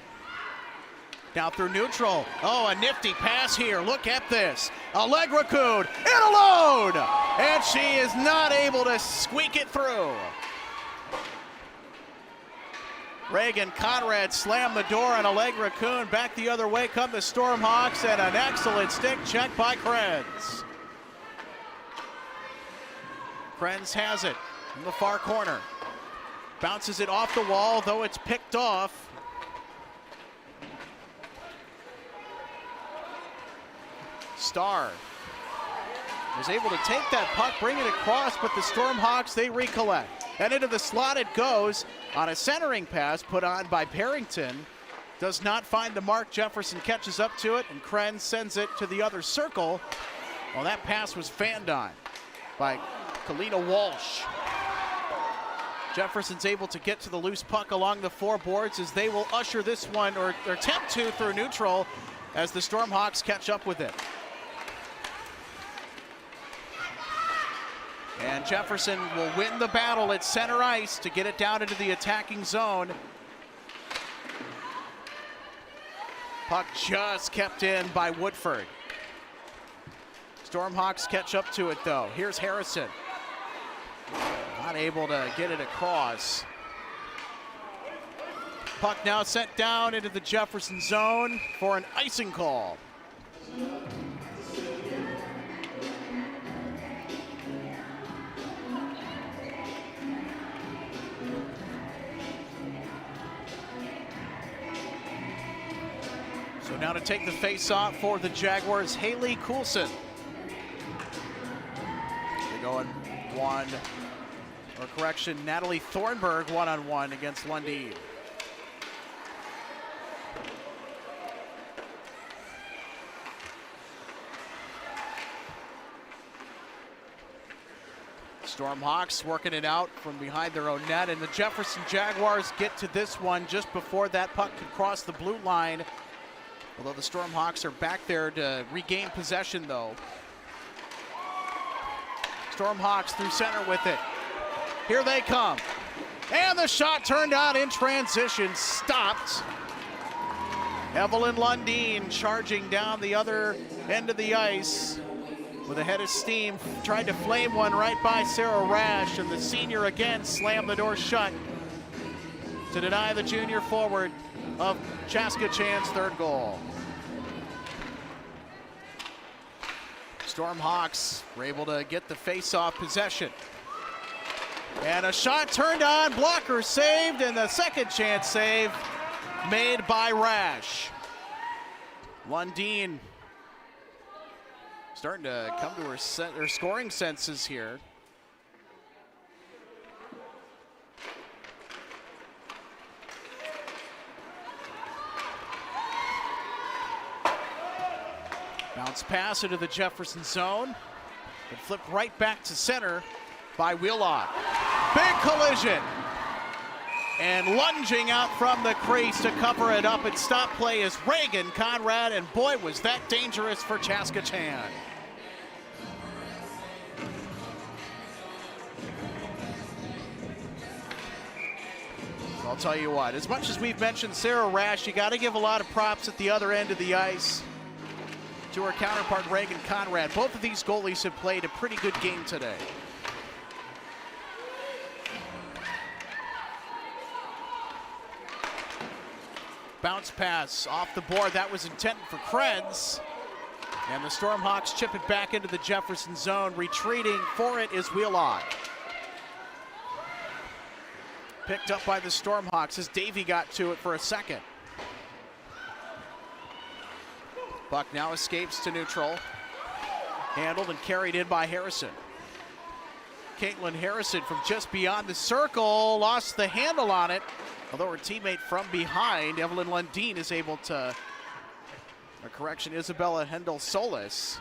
S2: Now through neutral. Oh, a nifty pass here. Look at this. Allegra Kuhn in alone! And she is not able to squeak it through. Reagan Conrad slammed the door on Allegra Kuhn. Back the other way come the Stormhawks, and an excellent stick check by Krenz. Krenz has it in the far corner. Bounces it off the wall, though it's picked off. Starr was able to take that puck, bring it across, but the Stormhawks, they recollect. And into the slot it goes on a centering pass put on by Parrington. Does not find the mark. Jefferson catches up to it, and Krenz sends it to the other circle. Well, that pass was fanned on by Kalina Walsh. Jefferson's able to get to the loose puck along the 4 boards as they will usher this one, or attempt to, through neutral as the Stormhawks catch up with it. And Jefferson will win the battle at center ice to get it down into the attacking zone. Puck just kept in by Woodford. Stormhawks catch up to it though. Here's Harrison. Not able to get it across. Puck now sent down into the Jefferson zone for an icing call. So now to take the face-off for the Jaguars, Haley Coulson. They're going Natalie Thornburg one-on-one against Lundin. Stormhawks working it out from behind their own net, and the Jefferson Jaguars get to this one just before that puck could cross the blue line. Although the Stormhawks are back there to regain possession though. Stormhawks through center with it. Here they come. And the shot turned out in transition, stopped. Evelyn Lundin charging down the other end of the ice with a head of steam. Tried to flame one right by Sarah Rash, and the senior again slammed the door shut to deny the junior forward of Chaska Chan's third goal. Stormhawks were able to get the face-off possession. And a shot turned on, blocker saved, and the second chance save made by Rash. Lundin starting to come to her scoring senses here. Bounce pass into the Jefferson zone. It flipped right back to center by Wheelock. Big collision. And lunging out from the crease to cover it up and stop play is Reagan Conrad, and boy, was that dangerous for Chaska Chan. I'll tell you what, as much as we've mentioned Sarah Rash, you got to give a lot of props at the other end of the ice to her counterpart, Reagan Conrad. Both of these goalies have played a pretty good game today. Bounce pass off the board. That was intended for Krenz. And the Stormhawks chip it back into the Jefferson zone. Retreating for it is Wheelock. Picked up by the Stormhawks as Davey got to it for a second. Puck now escapes to neutral. Handled and carried in by Harrison. Caitlin Harrison from just beyond the circle lost the handle on it. Although her teammate from behind, Evelyn Lundin, is able to, a correction, Isabella Hendel Solis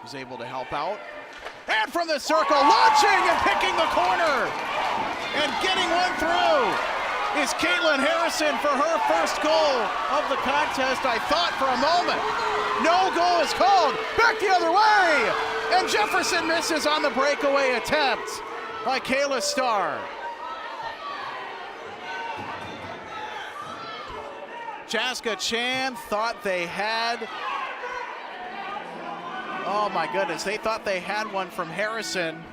S2: was able to help out. And from the circle, launching and picking the corner. And getting one through is Caitlin Harrison for her first goal of the contest. I thought for a moment, no goal is called. Back the other way. And Jefferson misses on the breakaway attempt by Kayla Starr. Chaska Chan thought they had, oh my goodness, they thought they had one from Harrison,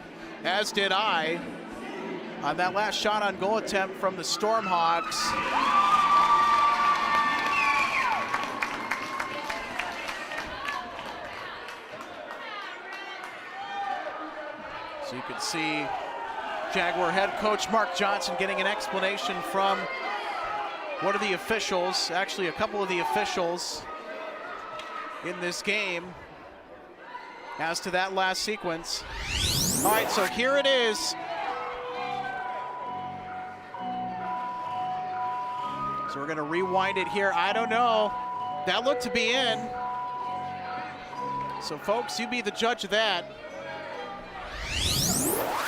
S2: as did I, on that last shot on goal attempt from the Stormhawks. So you can see Jaguar head coach Mark Johnson getting an explanation from one of the officials, actually a couple of the officials in this game as to that last sequence. All right, so here it is. So we're gonna rewind it here. I don't know, that looked to be in. So folks, you be the judge of that.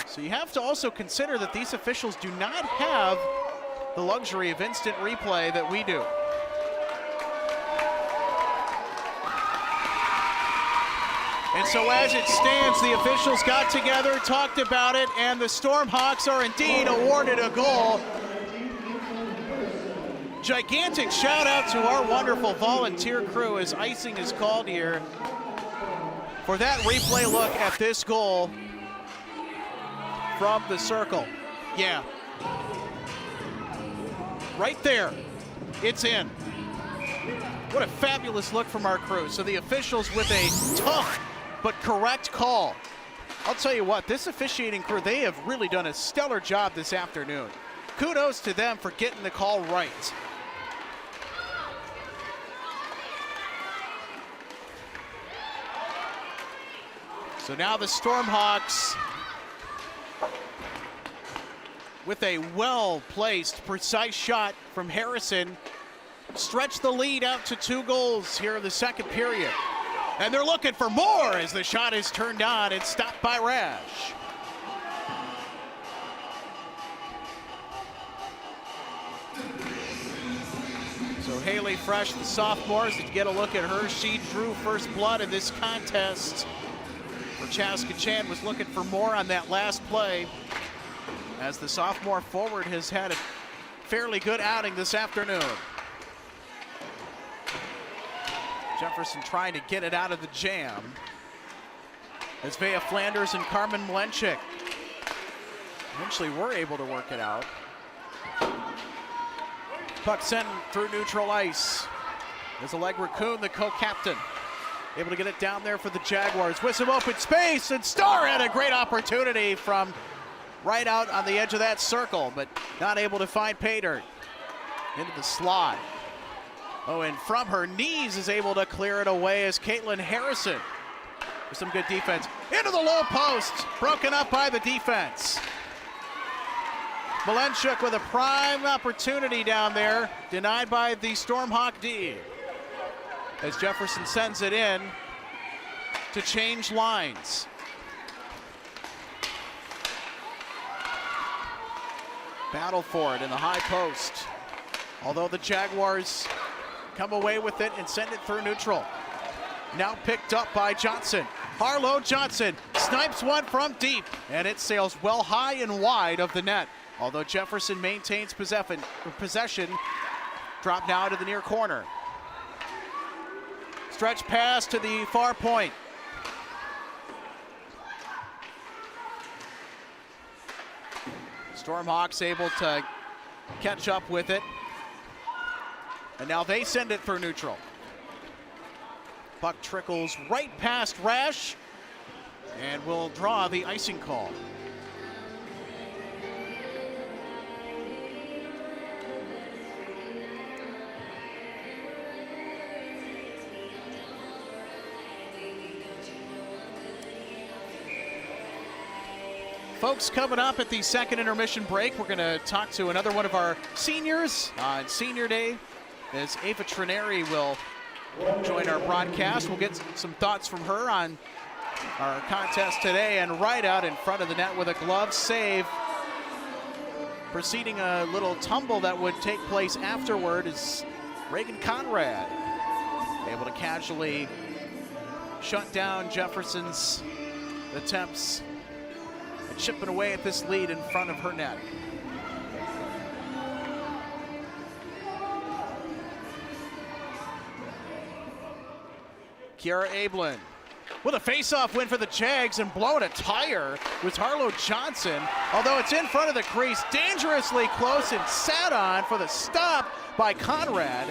S2: So you have to also consider that these officials do not have the luxury of instant replay that we do. And so as it stands, the officials got together, talked about it, and the Stormhawks are indeed awarded a goal. Gigantic shout out to our wonderful volunteer crew as icing is called here for that replay look at this goal from the circle. Yeah. Right there, it's in. What a fabulous look from our crew. So the officials with a tough but correct call. I'll tell you what, this officiating crew, they have really done a stellar job this afternoon. Kudos to them for getting the call right. So now the Stormhawks with a well-placed, precise shot from Harrison, stretch the lead out to 2 goals here in the second period. And they're looking for more as the shot is turned on and stopped by Rash. So Haley Fresh, the sophomore, to get a look at her, she drew first blood in this contest. For Chaska Chan was looking for more on that last play, as the sophomore forward has had a fairly good outing this afternoon. Jefferson trying to get it out of the jam, as Vea Flanders and Carmen Mlenchik eventually were able to work it out. Puck sent through neutral ice. As Allegra Kuhn, the co-captain, able to get it down there for the Jaguars with some open space, and Starr had a great opportunity from right out on the edge of that circle, but not able to find pay dirt into the slot. Oh, and from her knees is able to clear it away as Caitlin Harrison with some good defense. Into the low post, broken up by the defense. Malenchuk with a prime opportunity down there, denied by the Stormhawk D. As Jefferson sends it in to change lines. Battle for it in the high post. Although the Jaguars come away with it and send it through neutral. Now picked up by Johnson. Harlow Johnson snipes one from deep, and it sails well high and wide of the net. Although Jefferson maintains possession, drop now to the near corner. Stretch pass to the far point. Stormhawks able to catch up with it. And now they send it through neutral. Puck trickles right past Rash and will draw the icing call. Folks, coming up at the second intermission break, we're going to talk to another one of our seniors on Senior Day, as Ava Trineri will join our broadcast. We'll get some thoughts from her on our contest today, and right out in front of the net with a glove save. Preceding a little tumble that would take place afterward is Reagan Conrad, able to casually shut down Jefferson's attempts at chipping away at this lead in front of her net. Kiara Ablin with a face-off win for the Jags, and blowing a tire was Harlow Johnson, although it's in front of the crease, dangerously close and sat on for the stop by Conrad.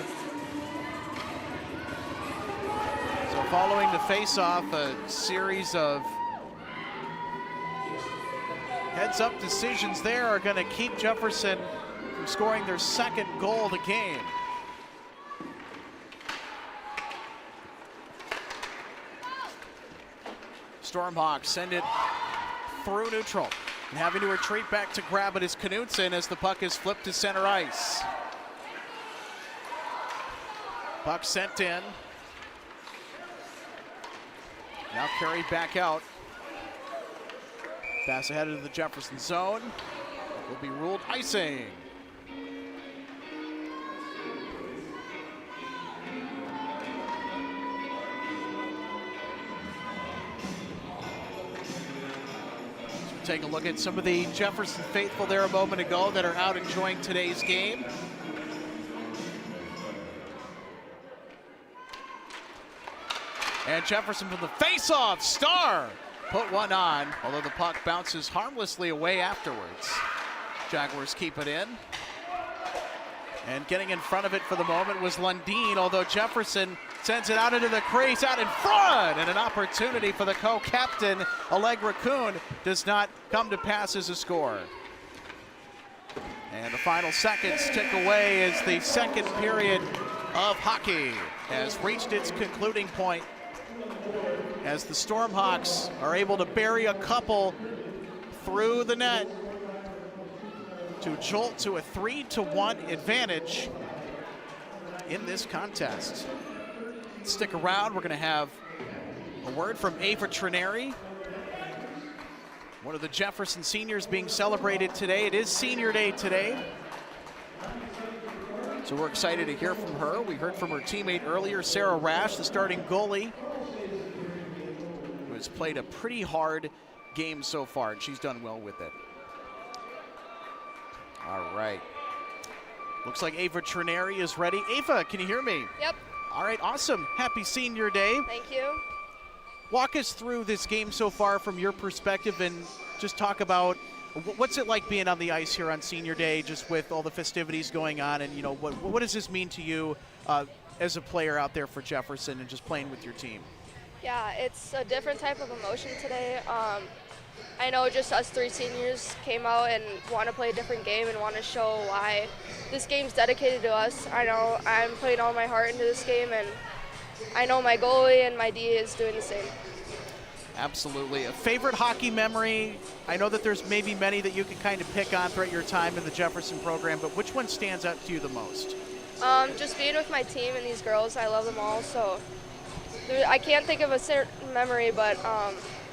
S2: So following the face-off, a series of heads-up decisions there are going to keep Jefferson from scoring their second goal of the game. Stormhawks send it through neutral, and having to retreat back to grab it is Knutson as the puck is flipped to center ice. Puck sent in. Now carried back out. Pass ahead into the Jefferson zone. Will be ruled icing. Take a look at some of the Jefferson faithful there a moment ago that are out enjoying today's game. And Jefferson from the face-off, Starr put one on, although the puck bounces harmlessly away afterwards. Jaguars keep it in. And getting in front of it for the moment was Lundeen, although Jefferson sends it out into the crease, out in front, and an opportunity for the co-captain, Allegra Kuhn, does not come to pass as a score. And the final seconds tick away as the second period of hockey has reached its concluding point, as the Stormhawks are able to bury a couple through the net to jolt to a 3-1 advantage in this contest. Stick around, we're going to have a word from Ava Trineri, one of the Jefferson seniors being celebrated today. It is senior day today, so we're excited to hear from her. We heard from her teammate earlier, Sarah Rash, the starting goalie, who has played a pretty hard game so far, and she's done well with it. All right. Looks like Ava Trineri is ready. Ava, can you hear me?
S8: Yep.
S2: All right, awesome. Happy Senior Day.
S8: Thank you.
S2: Walk us through this game so far from your perspective, and just talk about what's it like being on the ice here on Senior Day, just with all the festivities going on, and what does this mean to you as a player out there for Jefferson and just playing with your team?
S8: Yeah, it's a different type of emotion today. I know just us three seniors came out and want to play a different game and want to show why this game's dedicated to us. I know I'm putting all my heart into this game, and I know my goalie and my D is doing the same.
S2: Absolutely. A favorite hockey memory? I know that there's maybe many that you can kind of pick on throughout your time in the Jefferson program, but which one stands out to you the most?
S8: Just being with my team and these girls, I love them all, so I can't think of a certain memory, but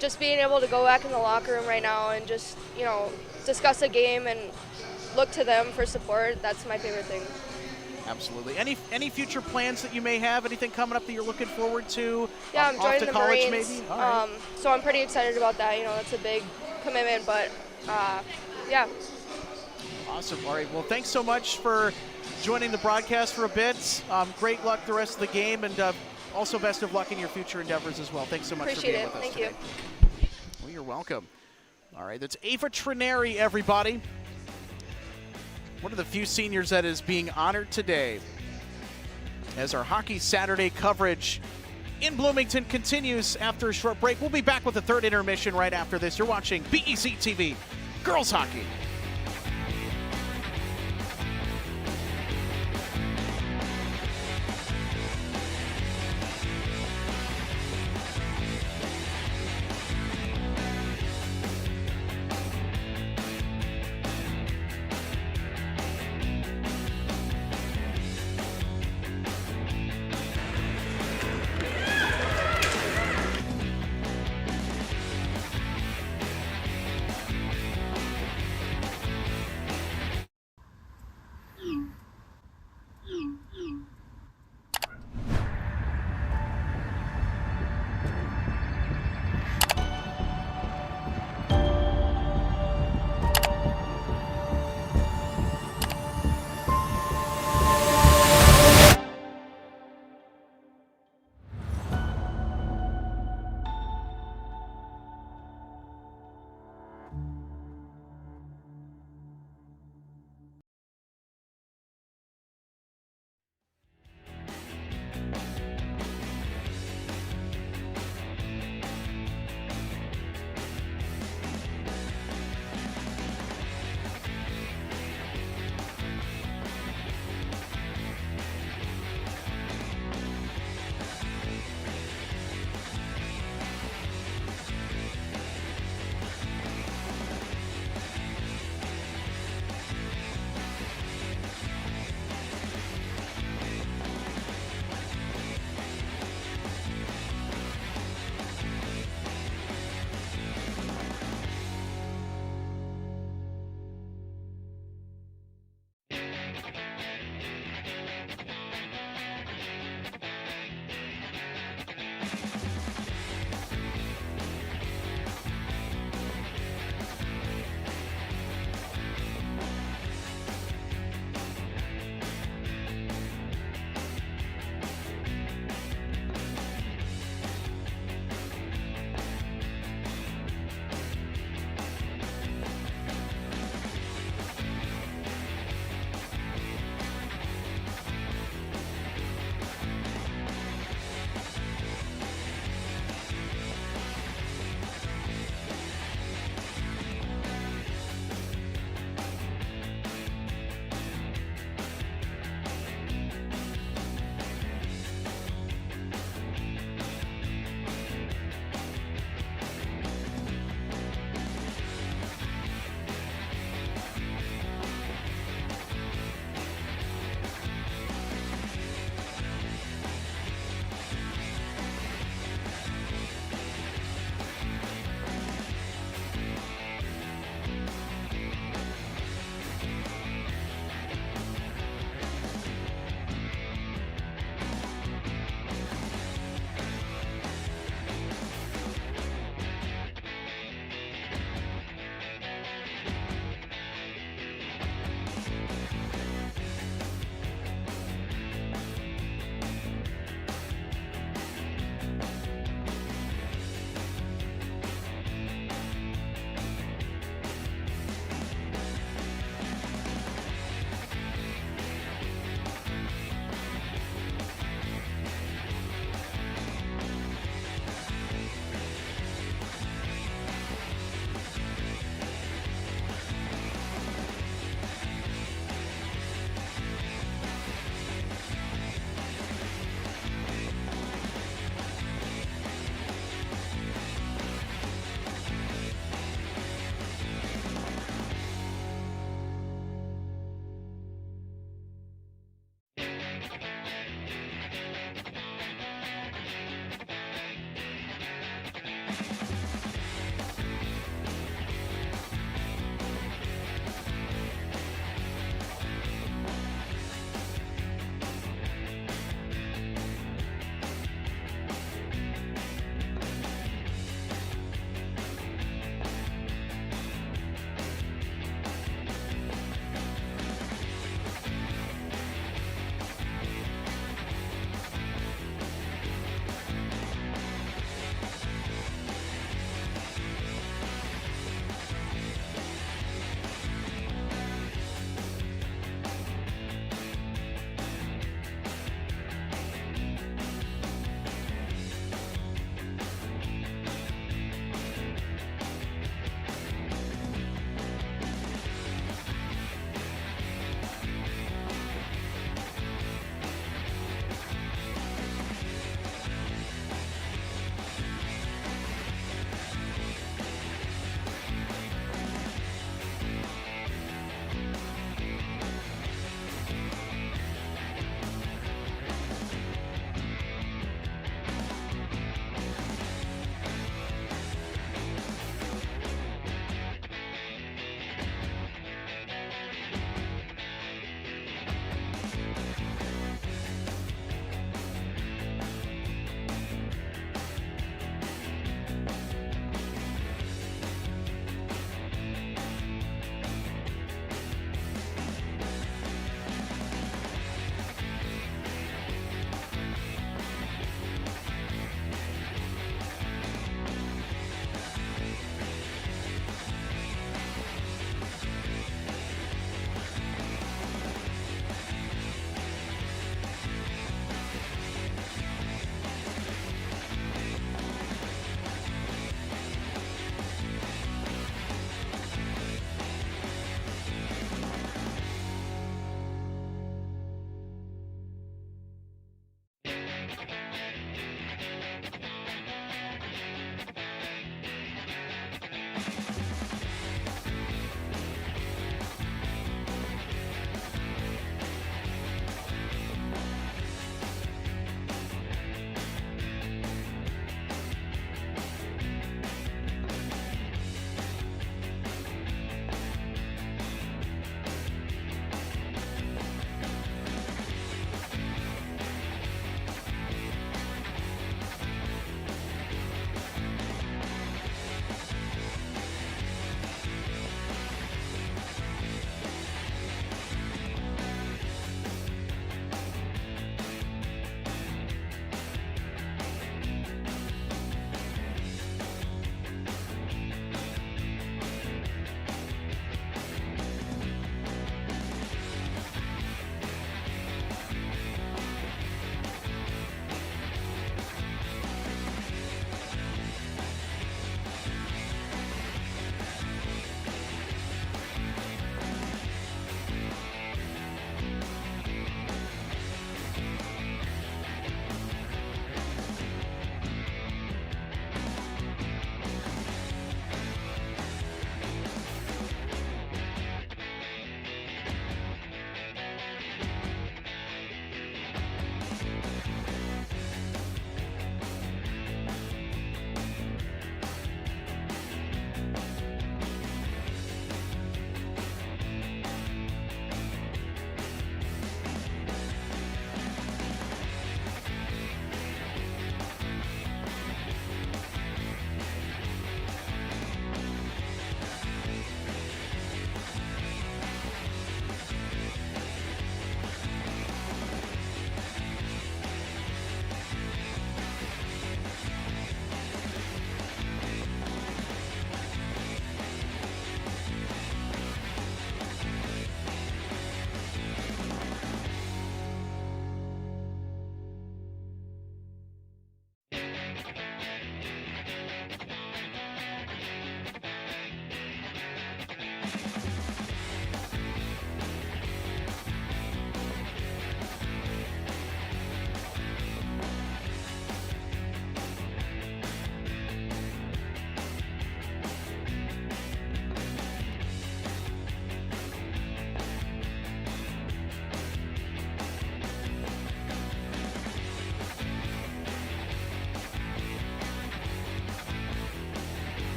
S8: just being able to go back in the locker room right now and just, discuss a game and look to them for support, that's my favorite thing.
S2: Absolutely. Any future plans that you may have? Anything coming up that you're looking forward to?
S8: Yeah, I'm
S2: off
S8: joining
S2: to
S8: the
S2: college,
S8: Marines,
S2: maybe? All right.
S8: so I'm pretty excited about that. It's a big commitment, but yeah.
S2: Awesome. All right. Well, thanks so much for joining the broadcast for a bit. Great luck the rest of the game, and also best of luck in your future endeavors as well. Thanks so much
S8: Appreciate
S2: for being
S8: it.
S2: with us
S8: Thank
S2: today.
S8: you.
S2: Well, you're welcome. All right, that's Ava Trineri, everybody. One of the few seniors that is being honored today as our Hockey Saturday coverage in Bloomington continues after a short break. We'll be back with the third intermission right after this. You're watching BEC-TV Girls Hockey.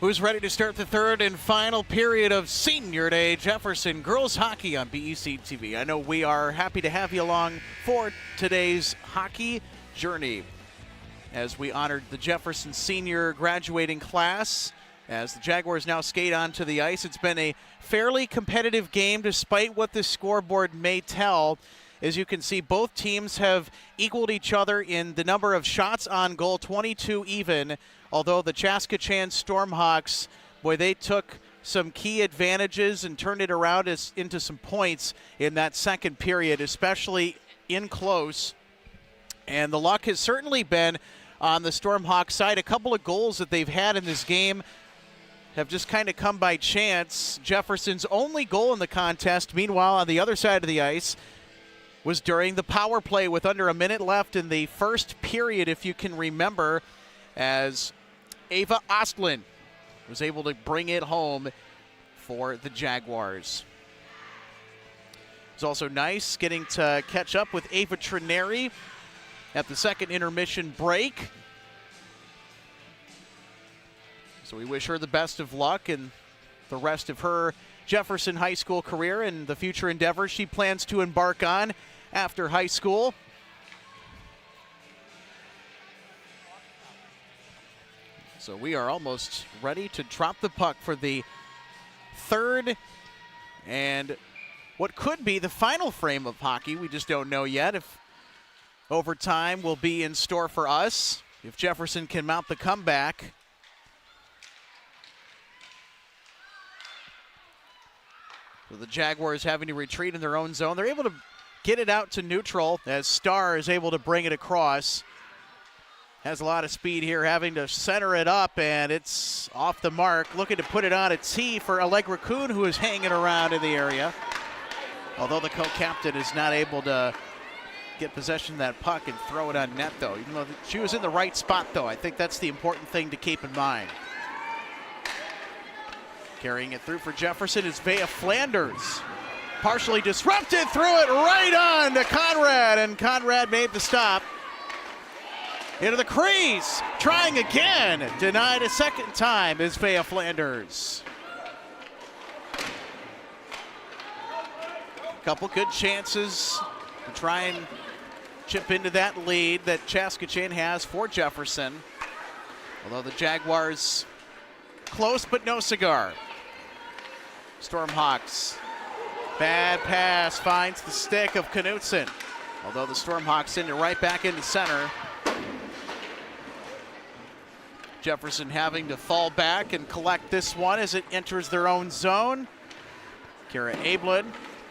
S2: Who's ready to start the third and final period of Senior Day Jefferson girls hockey on BEC-TV? I know we are happy to have you along for today's hockey journey as we honored the Jefferson senior graduating class. As the Jaguars now skate onto the ice, it's been a fairly competitive game despite what the scoreboard may tell. As you can see, both teams have equaled each other in the number of shots on goal, 22 even, although the Chaska Stormhawks, boy, they took some key advantages and turned it around into some points in that second period, especially in close. And the luck has certainly been on the Stormhawks side. A couple of goals that they've had in this game have just kind of come by chance. Jefferson's only goal in the contest, meanwhile, on the other side of the ice, was during the power play with under a minute left in the first period, if you can remember, as Ava Ostlund was able to bring it home for the Jaguars. It's also nice getting to catch up with Ava Trineri at the second intermission break. So we wish her the best of luck in the rest of her Jefferson High School career and the future endeavors she plans to embark on after high school. So we are almost ready to drop the puck for the third and what could be the final frame of hockey. We just don't know yet if overtime will be in store for us, if Jefferson can mount the comeback. So the Jaguars having to retreat in their own zone. They're able to get it out to neutral as Starr is able to bring it across. Has a lot of speed here, having to center it up, and it's off the mark. Looking to put it on a tee for Allegra Kuhn, who is hanging around in the area. Although the co-captain is not able to get possession of that puck and throw it on net, though. Even though she was in the right spot, though. I think that's the important thing to keep in mind. Carrying it through for Jefferson is Vea Flanders. Partially disrupted, threw it right on to Conrad, and Conrad made the stop. Into the crease, trying again, denied a second time is Vea Flanders. A couple good chances to try and chip into that lead that Chaska has for Jefferson. Although the Jaguars close but no cigar. Stormhawks, bad pass, finds the stick of Knutson. Although the Stormhawks send it right back into center. Jefferson having to fall back and collect this one as it enters their own zone. Kara Ablin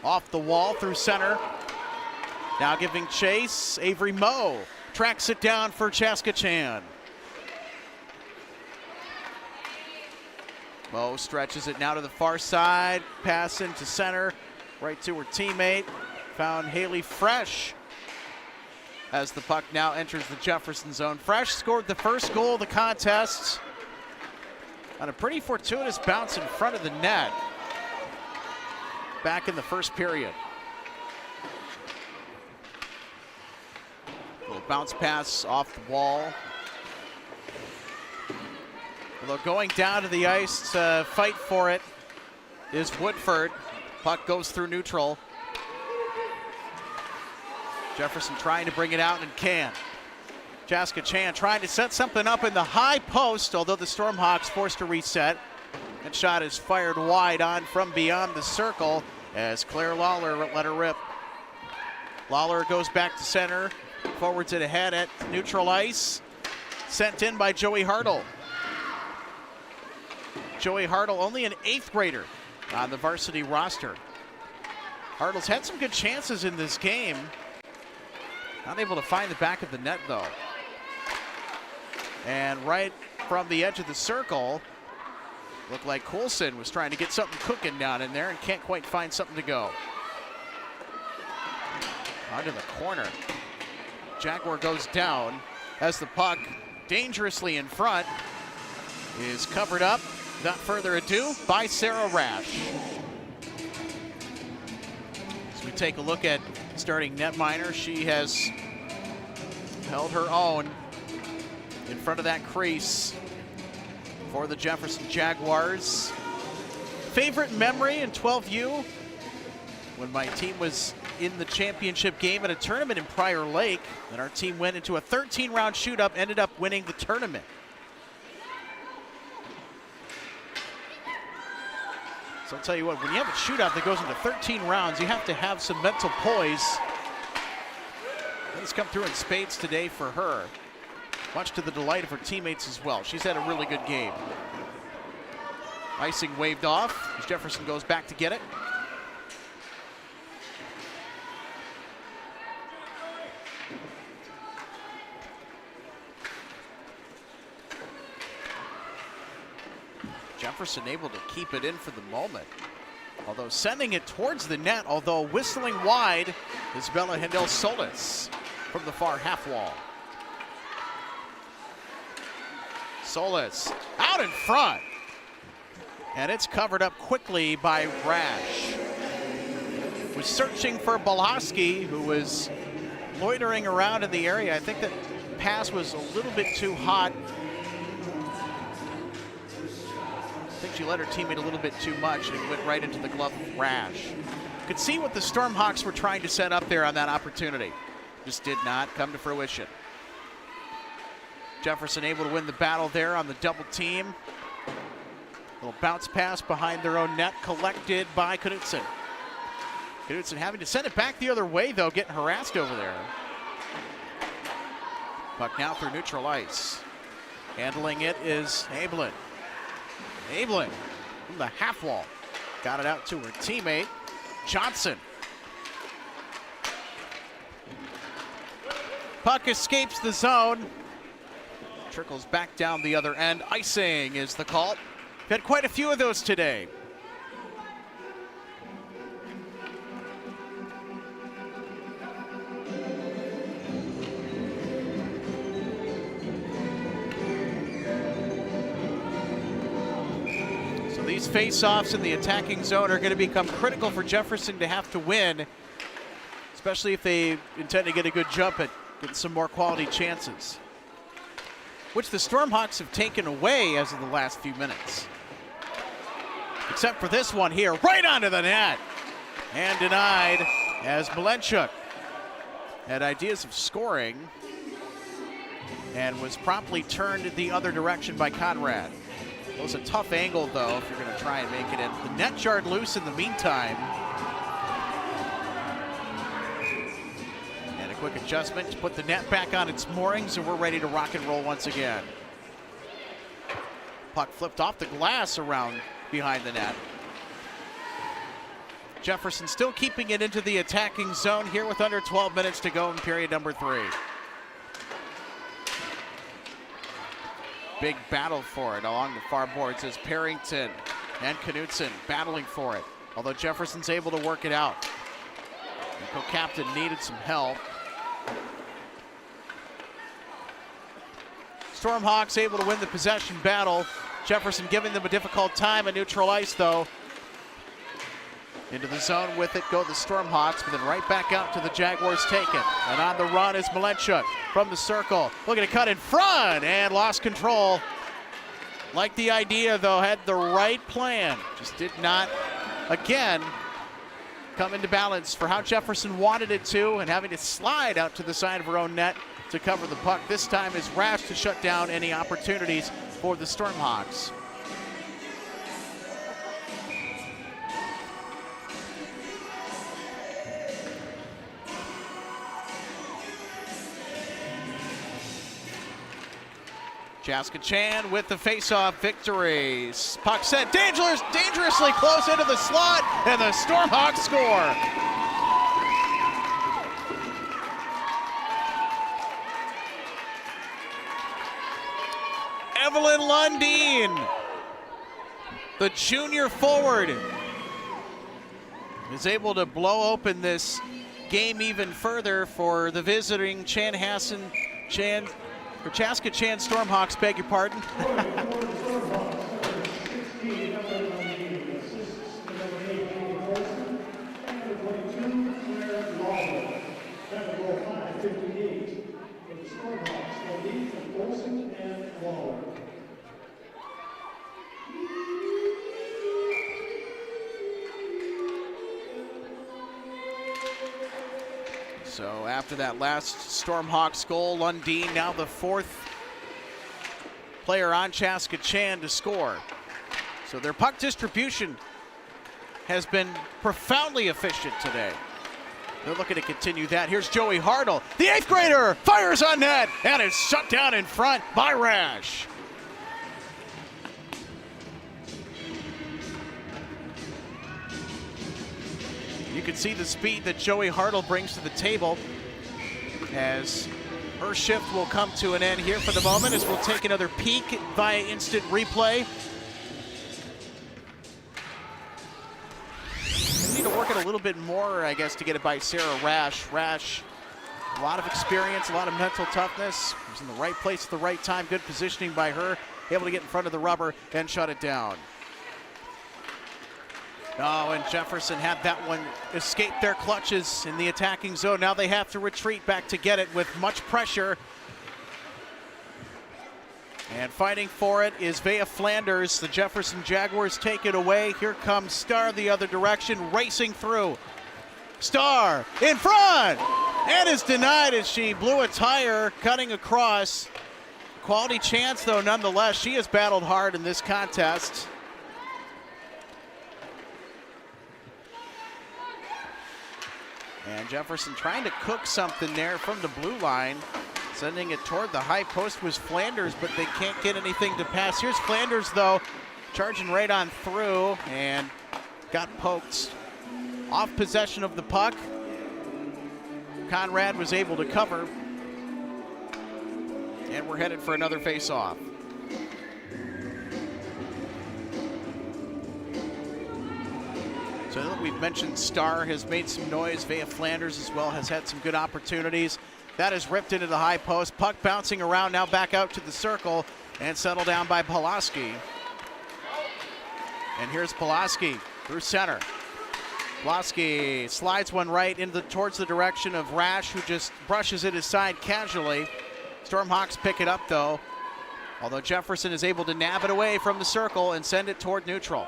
S2: off the wall through center. Now giving chase, Avery Moe tracks it down for Chaska Chan. Moe stretches it now to the far side, pass into center, right to her teammate. Found Haley Fresh as the puck now enters the Jefferson zone. Fresh scored the first goal of the contest on a pretty fortuitous bounce in front of the net back in the first period. Little bounce pass off the wall. Although going down to the ice to fight for it is Woodford. Puck goes through neutral. Jefferson trying to bring it out and can. Chaska Chan trying to set something up in the high post, although the Stormhawks forced a reset. That shot is fired wide on from beyond the circle as Claire Lawler let her rip. Lawler goes back to center, forwards it ahead at neutral ice. Sent in by Joey Hartle. Joey Hartle, only an 8th grader on the varsity roster. Hartle's had some good chances in this game. Not able to find the back of the net, though. And right from the edge of the circle, looked like Coulson was trying to get something cooking down in there and can't quite find something to go. Onto the corner. Jaguar goes down as the puck, dangerously in front, is covered up, without further ado, by Sarah Rash. As we take a look at starting netminder, she has held her own in front of that crease for the Jefferson Jaguars. Favorite memory in 12U? When my team was in the championship game at a tournament in Prior Lake, and our team went into a 13-round shoot-up, ended up winning the tournament. So I'll tell you what, when you have a shootout that goes into 13 rounds, you have to have some mental poise. It's come through in spades today for her, much to the delight of her teammates as well. She's had a really good game. Icing waved off as Jefferson goes back to get it. Jefferson able to keep it in for the moment, although sending it towards the net, although whistling wide is Bella Hendel-Solis from the far half wall. Solis out in front, and it's covered up quickly by Rash. Was searching for Balaski, who was loitering around in the area. I think that pass was a little bit too hot. I think she let her teammate a little bit too much, and it went right into the glove of Rash. Could see what the Stormhawks were trying to set up there on that opportunity. Just did not come to fruition. Jefferson able to win the battle there on the double team. Little bounce pass behind their own net, collected by Knutson. Knutson having to send it back the other way, though, getting harassed over there. Puck now through neutral ice. Handling it is Ablin. Ablin from the half wall. Got it out to her teammate, Johnson. Puck escapes the zone. Trickles back down the other end. Icing is the call. We've had quite a few of those today. These face-offs in the attacking zone are going to become critical for Jefferson to have to win, especially if they intend to get a good jump at getting some more quality chances, which the Stormhawks have taken away as of the last few minutes. Except for this one here, right onto the net, and denied as Malenchuk had ideas of scoring and was promptly turned the other direction by Conrad. It was a tough angle, though, if you're going to try and make it in. The net jarred loose in the meantime. And a quick adjustment to put the net back on its moorings, and we're ready to rock and roll once again. Puck flipped off the glass around behind the net. Jefferson still keeping it into the attacking zone here with under 12 minutes to go in period number 3. Big battle for it along the far boards as Parrington and Knutson battling for it. Although Jefferson's able to work it out. The co-captain needed some help. Stormhawks able to win the possession battle. Jefferson giving them a difficult time at neutral ice, though. Into the zone with it go the Stormhawks, but then right back out to the Jaguars take it. And on the run is Malenchuk from the circle. Looking to cut in front and lost control. Like the idea, though, had the right plan. Just did not, again, come into balance for how Jefferson wanted it to, and having to slide out to the side of her own net to cover the puck. This time is Rash to shut down any opportunities for the Stormhawks. Chaska Chan with the face-off victories. Puck sent dangerously close into the slot, and the Stormhawks score. Evelyn Lundeen, the junior forward, is able to blow open this game even further for the visiting Chaska Chan Stormhawks, beg your pardon. So after that last Stormhawks goal, Lundin now the 4th player on Chaska Chan to score. So their puck distribution has been profoundly efficient today. They're looking to continue that. Here's Joey Hartle, the 8th grader, fires on net, and is shut down in front by Rash. You can see the speed that Joey Hartle brings to the table as her shift will come to an end here for the moment, as we'll take another peek via instant replay. Need to work it a little bit more, I guess, to get it by Sarah Rash. Rash, a lot of experience, a lot of mental toughness. Was in the right place at the right time. Good positioning by her. Able to get in front of the rubber and shut it down. Oh, and Jefferson had that one escape their clutches in the attacking zone. Now they have to retreat back to get it with much pressure. And fighting for it is Vea Flanders. The Jefferson Jaguars take it away. Here comes Starr the other direction, racing through. Starr in front! And is denied as she blew a tire, cutting across. Quality chance, though, nonetheless. She has battled hard in this contest. And Jefferson trying to cook something there from the blue line. Sending it toward the high post was Flanders, but they can't get anything to pass. Here's Flanders, though, charging right on through and got poked off possession of the puck. Conrad was able to cover. And we're headed for another face-off. So we've mentioned Starr has made some noise. Vea Flanders as well has had some good opportunities. That is ripped into the high post. Puck bouncing around, now back out to the circle and settled down by Pulaski. And here's Pulaski through center. Pulaski slides one right towards the direction of Rash, who just brushes it aside casually. Stormhawks pick it up, though, although Jefferson is able to nab it away from the circle and send it toward neutral.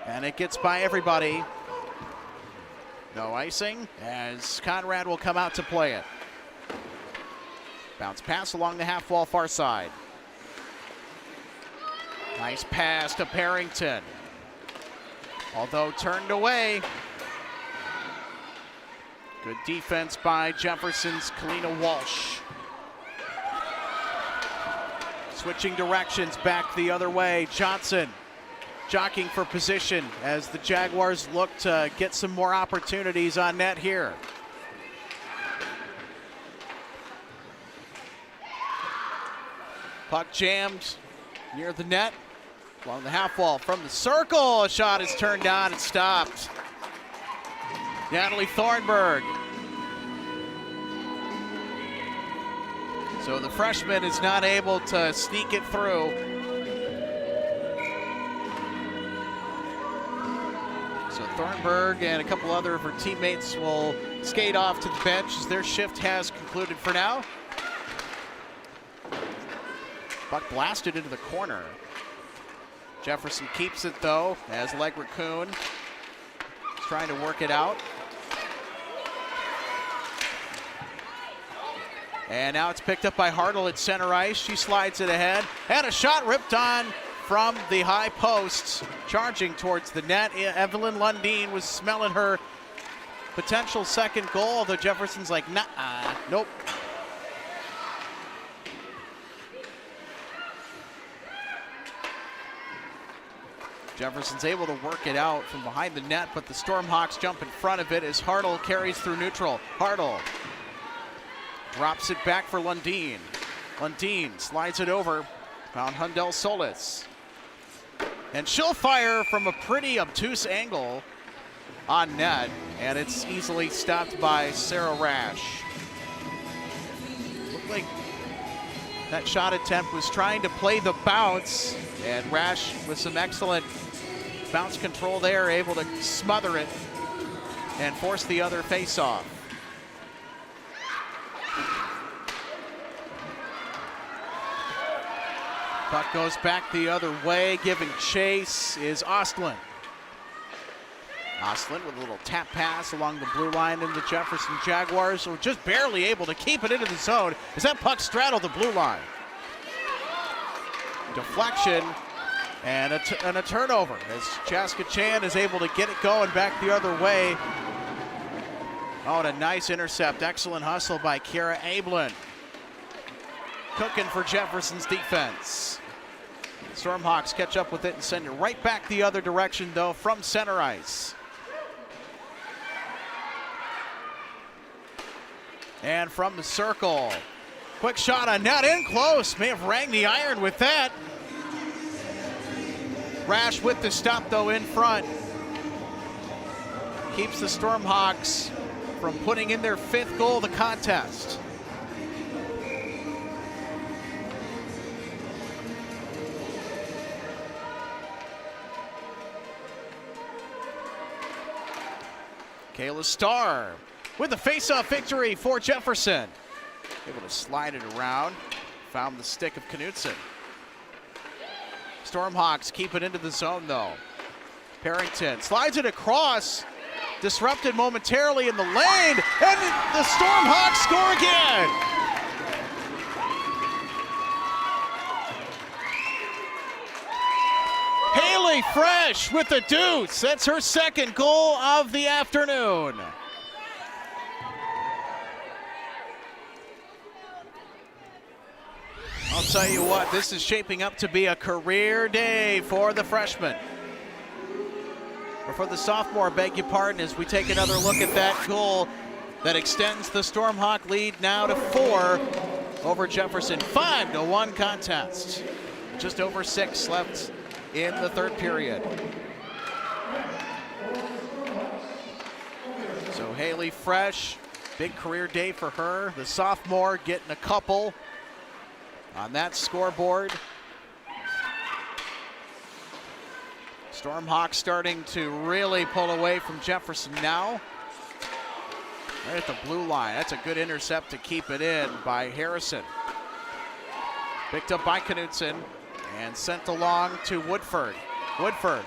S2: And it gets by everybody. No icing, as Conrad will come out to play it. Bounce pass along the half wall far side. Nice pass to Parrington. Although turned away. Good defense by Jefferson's Kalina Walsh. Switching directions back the other way. Johnson jockeying for position as the Jaguars look to get some more opportunities on net here. Puck jammed near the net, along the half wall from the circle. A shot is turned down and stopped. Natalie Thornburg. So the freshman is not able to sneak it through. So Thornburg and a couple other of her teammates will skate off to the bench as their shift has concluded for now. Puck blasted into the corner. Jefferson keeps it, though, as Leg Raccoon is trying to work it out. And now it's picked up by Hartle at center ice. She slides it ahead. And a shot ripped on from the high post, charging towards the net. Evelyn Lundin was smelling her potential second goal, although Jefferson's like, nah, nope. Jefferson's able to work it out from behind the net, but the Stormhawks jump in front of it as Hartle carries through neutral. Hartle drops it back for Lundin. Lundin slides it over, found Hundel Solis. And she'll fire from a pretty obtuse angle on net, and it's easily stopped by Sarah Rash. Looked like that shot attempt was trying to play the bounce, and Rash with some excellent bounce control there, able to smother it and force the other face-off. Puck goes back the other way, giving chase is Ostlund. Ostlund with a little tap pass along the blue line into Jefferson Jaguars, were just barely able to keep it into the zone as that puck straddled the blue line. Deflection and a turnover as Chaska Chan is able to get it going back the other way. Oh, and a nice intercept. Excellent hustle by Kira Ablin. Cooking for Jefferson's defense. Stormhawks catch up with it and send it right back the other direction, though, from center ice. And from the circle. Quick shot on net, in close. May have rang the iron with that. Rash with the stop, though, in front. Keeps the Stormhawks from putting in their 5th goal of the contest. Kayla Starr with a face-off victory for Jefferson. Able to slide it around. Found the stick of Knutson. Stormhawks keep it into the zone, though. Parrington slides it across. Disrupted momentarily in the lane. And the Stormhawks score again. Haley Fresh with the deuce. That's her 2nd goal of the afternoon. I'll tell you what, this is shaping up to be a career day for the freshman. Or for the sophomore, beg your pardon, as we take another look at that goal that extends the Stormhawk lead now to 4 over Jefferson. 5-1 contest. Just over 6 left in the 3rd period. So Haley Fresh, big career day for her. The sophomore getting a couple on that scoreboard. Stormhawks starting to really pull away from Jefferson now. Right at the blue line. That's a good intercept to keep it in by Harrison. Picked up by Knutson and sent along to Woodford. Woodford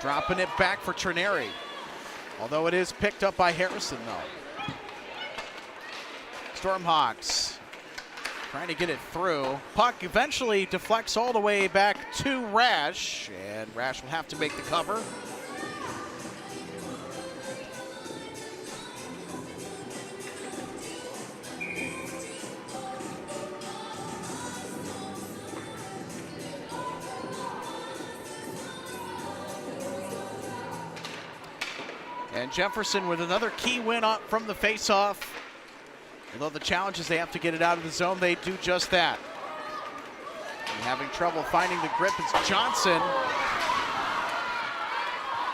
S2: dropping it back for Trineri. Although it is picked up by Harrison, though. Stormhawks trying to get it through. Puck eventually deflects all the way back to Rash, and Rash will have to make the cover. And Jefferson with another key win up from the faceoff. Although the challenge is they have to get it out of the zone, they do just that. And having trouble finding the grip is Johnson.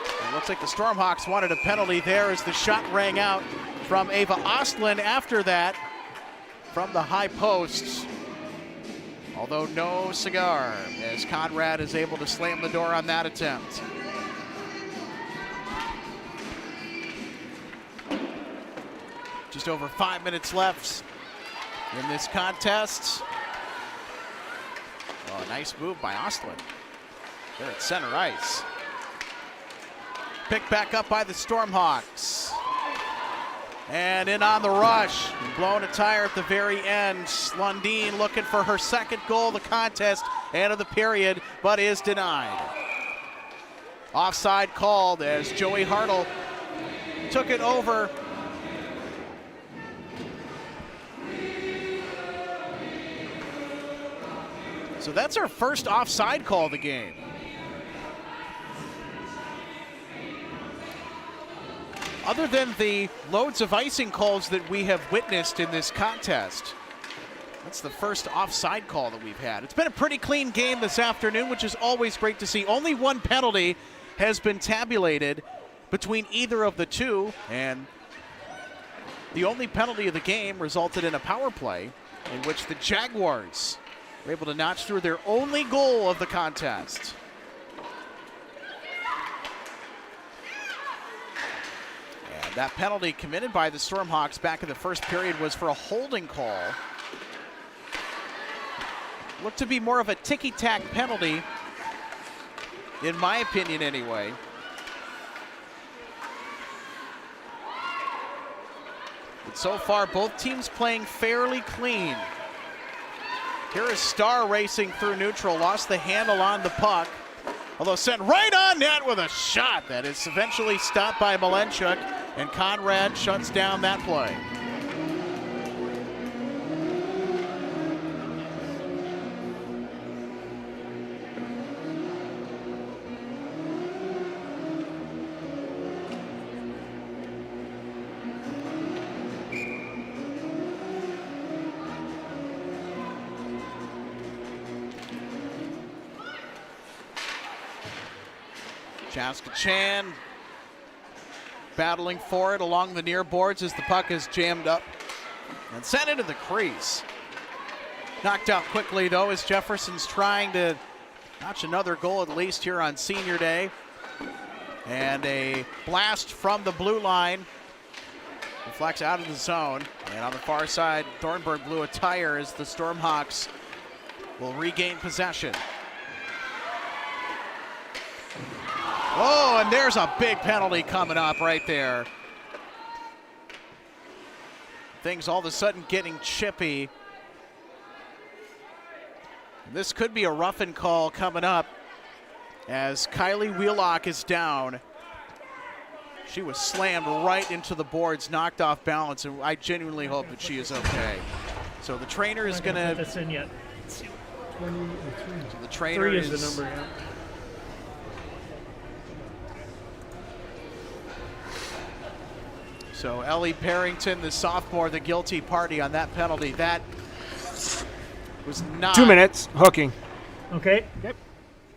S2: It looks like the Stormhawks wanted a penalty there as the shot rang out from Ava Ostlund after that from the high post. Although no cigar, as Conrad is able to slam the door on that attempt. Just over 5 minutes left in this contest. Oh, a nice move by Ostlund. They're at center ice. Picked back up by the Stormhawks. And in on the rush. Blowing a tire at the very end. Lundeen looking for her 2nd goal of the contest and of the period, but is denied. Offside called as Joey Hartle took it over. So that's our first offside call of the game. Other than the loads of icing calls that we have witnessed in this contest, that's the first offside call that we've had. It's been a pretty clean game this afternoon, which is always great to see. Only 1 penalty has been tabulated between either of the two, and the only penalty of the game resulted in a power play in which the Jaguars were able to notch through their only goal of the contest. And that penalty committed by the Stormhawks back in the 1st period was for a holding call. Looked to be more of a ticky-tack penalty, in my opinion anyway. But so far, both teams playing fairly clean. Here is Starr racing through neutral, lost the handle on the puck, although sent right on net with a shot that is eventually stopped by Malenchuk, and Conrad shuts down that play. Chaska Chan battling for it along the near boards as the puck is jammed up and sent into the crease. Knocked out quickly though as Jefferson's trying to notch another goal at least here on senior day. And a blast from the blue line reflects out of the zone. And on the far side, Thornburg blew a tire as the Stormhawks will regain possession. Oh, and there's a big penalty coming up right there. Things all of a sudden getting chippy. This could be a roughen call coming up as Kylie Wheelock is down. She was slammed right into the boards, knocked off balance, and I genuinely hope that she is okay. So the trainer is going to.
S4: That's in yet.
S5: 23.
S2: So the trainer
S4: 3 is the number. Yeah.
S2: So Ellie Parrington, the sophomore, the guilty party on that penalty. That was not.
S5: 2 minutes, hooking.
S4: Okay. Yep.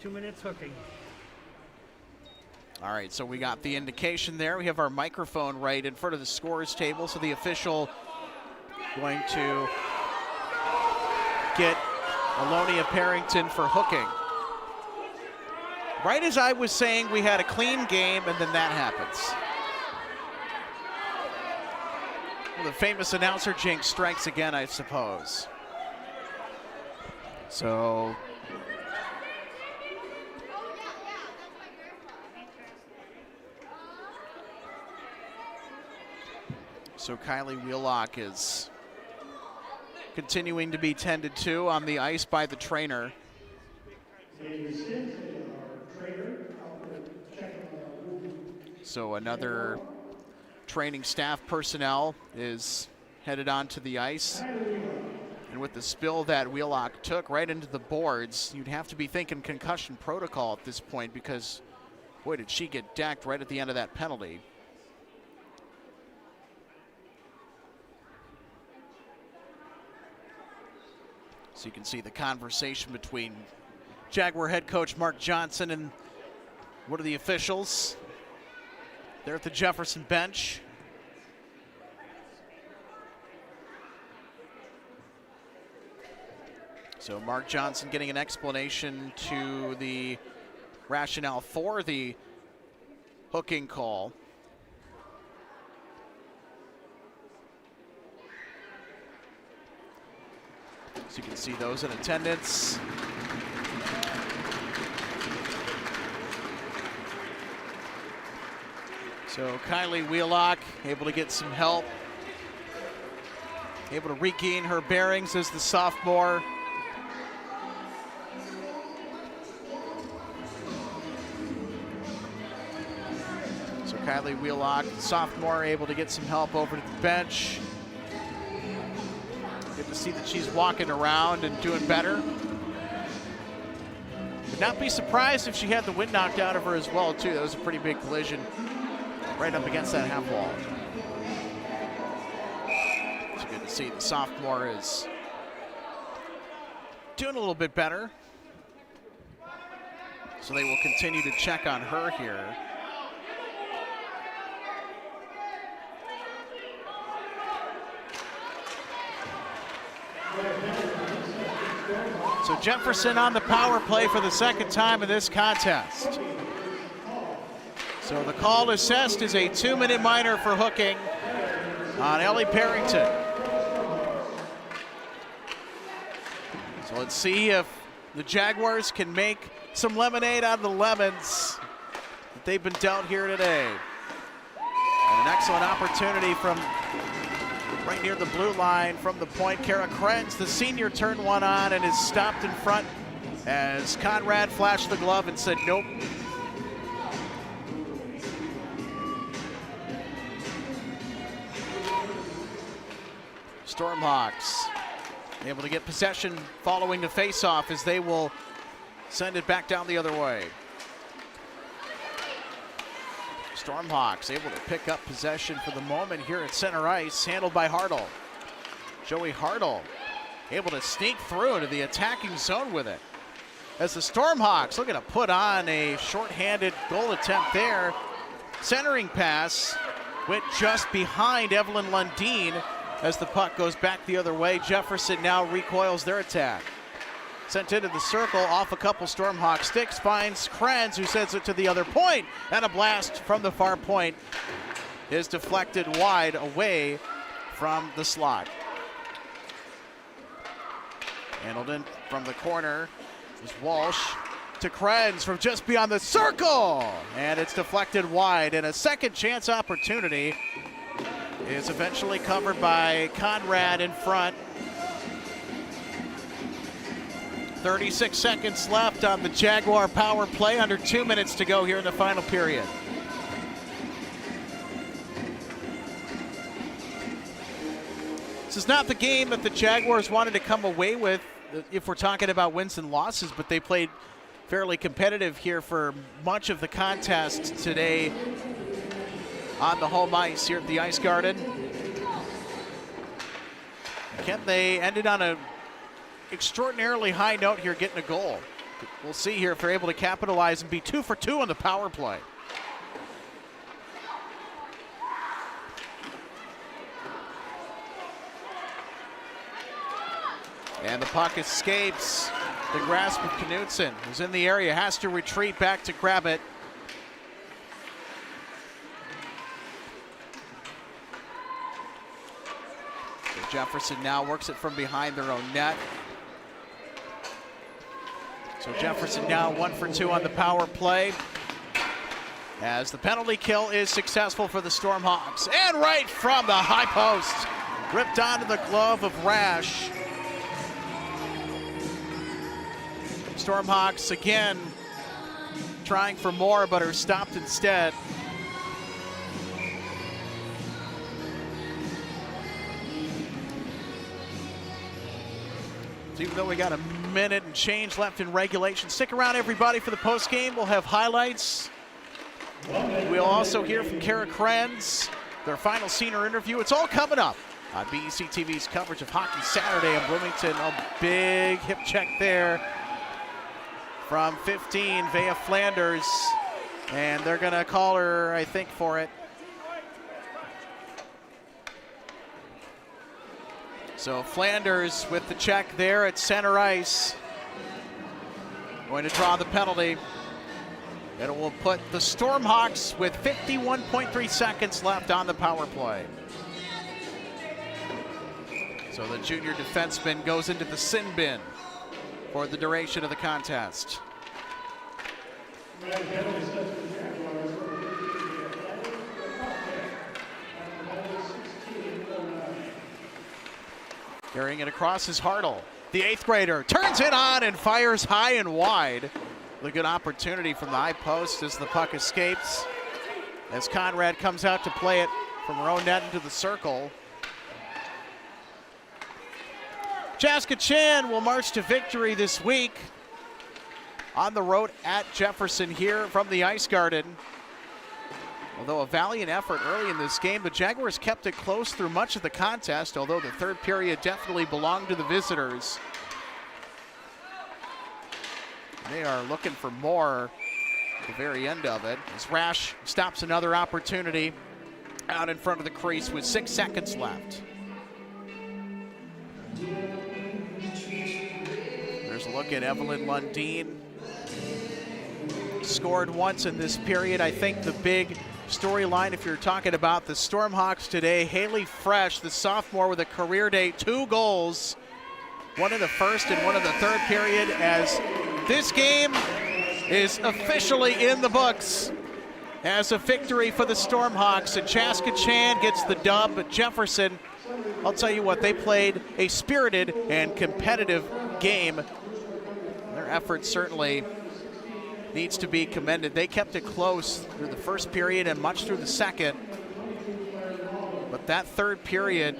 S4: 2 minutes hooking.
S2: All right, so we got the indication there. We have our microphone right in front of the scores table, so the official going to get Alonia Parrington for hooking. Right as I was saying, we had a clean game, and then that happens. Well, the famous announcer jinx strikes again, I suppose. So Kylie Wheelock is continuing to be tended to on the ice by the trainer. So another training staff personnel is headed onto the ice. And with the spill that Wheelock took right into the boards, you'd have to be thinking concussion protocol at this point because, boy, did she get decked right at the end of that penalty. So you can see the conversation between Jaguar head coach Mark Johnson and one of the officials. They're at the Jefferson bench. So Mark Johnson getting an explanation to the rationale for the hooking call. So you can see those in attendance. So Kylie Wheelock able to get some help, able to regain her bearings as the sophomore. So Kylie Wheelock, sophomore, able to get some help over to the bench. Good to see that she's walking around and doing better. Would not be surprised if she had the wind knocked out of her as well, too. That was a pretty big collision right up against that half wall. It's good to see the sophomore is doing a little bit better. So they will continue to check on her here. So Jefferson on the power play for the second time in this contest. So the call assessed is a 2-minute minor for hooking on Ellie Parrington. So let's see if the Jaguars can make some lemonade out of the lemons that they've been dealt here today. And an excellent opportunity from right near the blue line from the point. Kara Krenz, the senior, turned one on and is stopped in front as Conrad flashed the glove and said nope. Stormhawks able to get possession following the faceoff as they will send it back down the other way. Stormhawks able to pick up possession for the moment here at center ice, handled by Hartle. Joey Hartle able to sneak through into the attacking zone with it. As the Stormhawks looking to put on a shorthanded goal attempt there. Centering pass went just behind Evelyn Lundeen as the puck goes back the other way. Jefferson now recoils their attack. Sent into the circle off a couple Stormhawk sticks, finds Krenz, who sends it to the other point, and a blast from the far point is deflected wide away from the slot. Handled in from the corner is Walsh to Krenz from just beyond the circle, and it's deflected wide, and a second chance opportunity is eventually covered by Conrad in front. 36 seconds left on the Jaguar power play, under 2 minutes to go here in the final period. This is not the game that the Jaguars wanted to come away with if we're talking about wins and losses, but they played fairly competitive here for much of the contest today on the home ice here at the Ice Garden. Kent, they ended on an extraordinarily high note here, getting a goal. We'll see here if they're able to capitalize and be 2 for 2 on the power play. And the puck escapes the grasp of Knutson, who's in the area, has to retreat back to grab it. So Jefferson now works it from behind their own net. So Jefferson now 1 for 2 on the power play, as the penalty kill is successful for the Stormhawks. And right from the high post, ripped onto the glove of Rash. Stormhawks again trying for more, but are stopped instead. So even though we got a minute and change left in regulation, stick around everybody for the post game. We'll have highlights. We'll also hear from Kara Krenz, their final senior interview. It's all coming up on BEC-TV's coverage of Hockey Saturday in Bloomington. A big hip check there from 15, Vea Flanders, and they're gonna call her, I think, for it. So Flanders with the check there at center ice, going to draw the penalty. And it will put the Stormhawks with 51.3 seconds left on the power play. So the junior defenseman goes into the sin bin for the duration of the contest. Carrying it across is Hartle. The 8th grader turns it on and fires high and wide. A good opportunity from the high post as the puck escapes, as Conrad comes out to play it from her own net into the circle. Chaska Chan will march to victory this week on the road at Jefferson here from the Ice Garden. Although a valiant effort early in this game, the Jaguars kept it close through much of the contest, although the third period definitely belonged to the visitors. They are looking for more at the very end of it, as Rash stops another opportunity out in front of the crease with 6 seconds left. There's a look at Evelyn Lundeen. Scored once in this period. I think the big storyline, if you're talking about the Stormhawks today, Haley Fresh, the sophomore, with a career day, 2 goals, one in the first and one in the third period, as this game is officially in the books as a victory for the Stormhawks, and Chaska Chan gets the dub, but Jefferson I'll tell you what, they played a spirited and competitive game. Their effort certainly needs to be commended. They kept it close through the first period and much through the second. But that third period,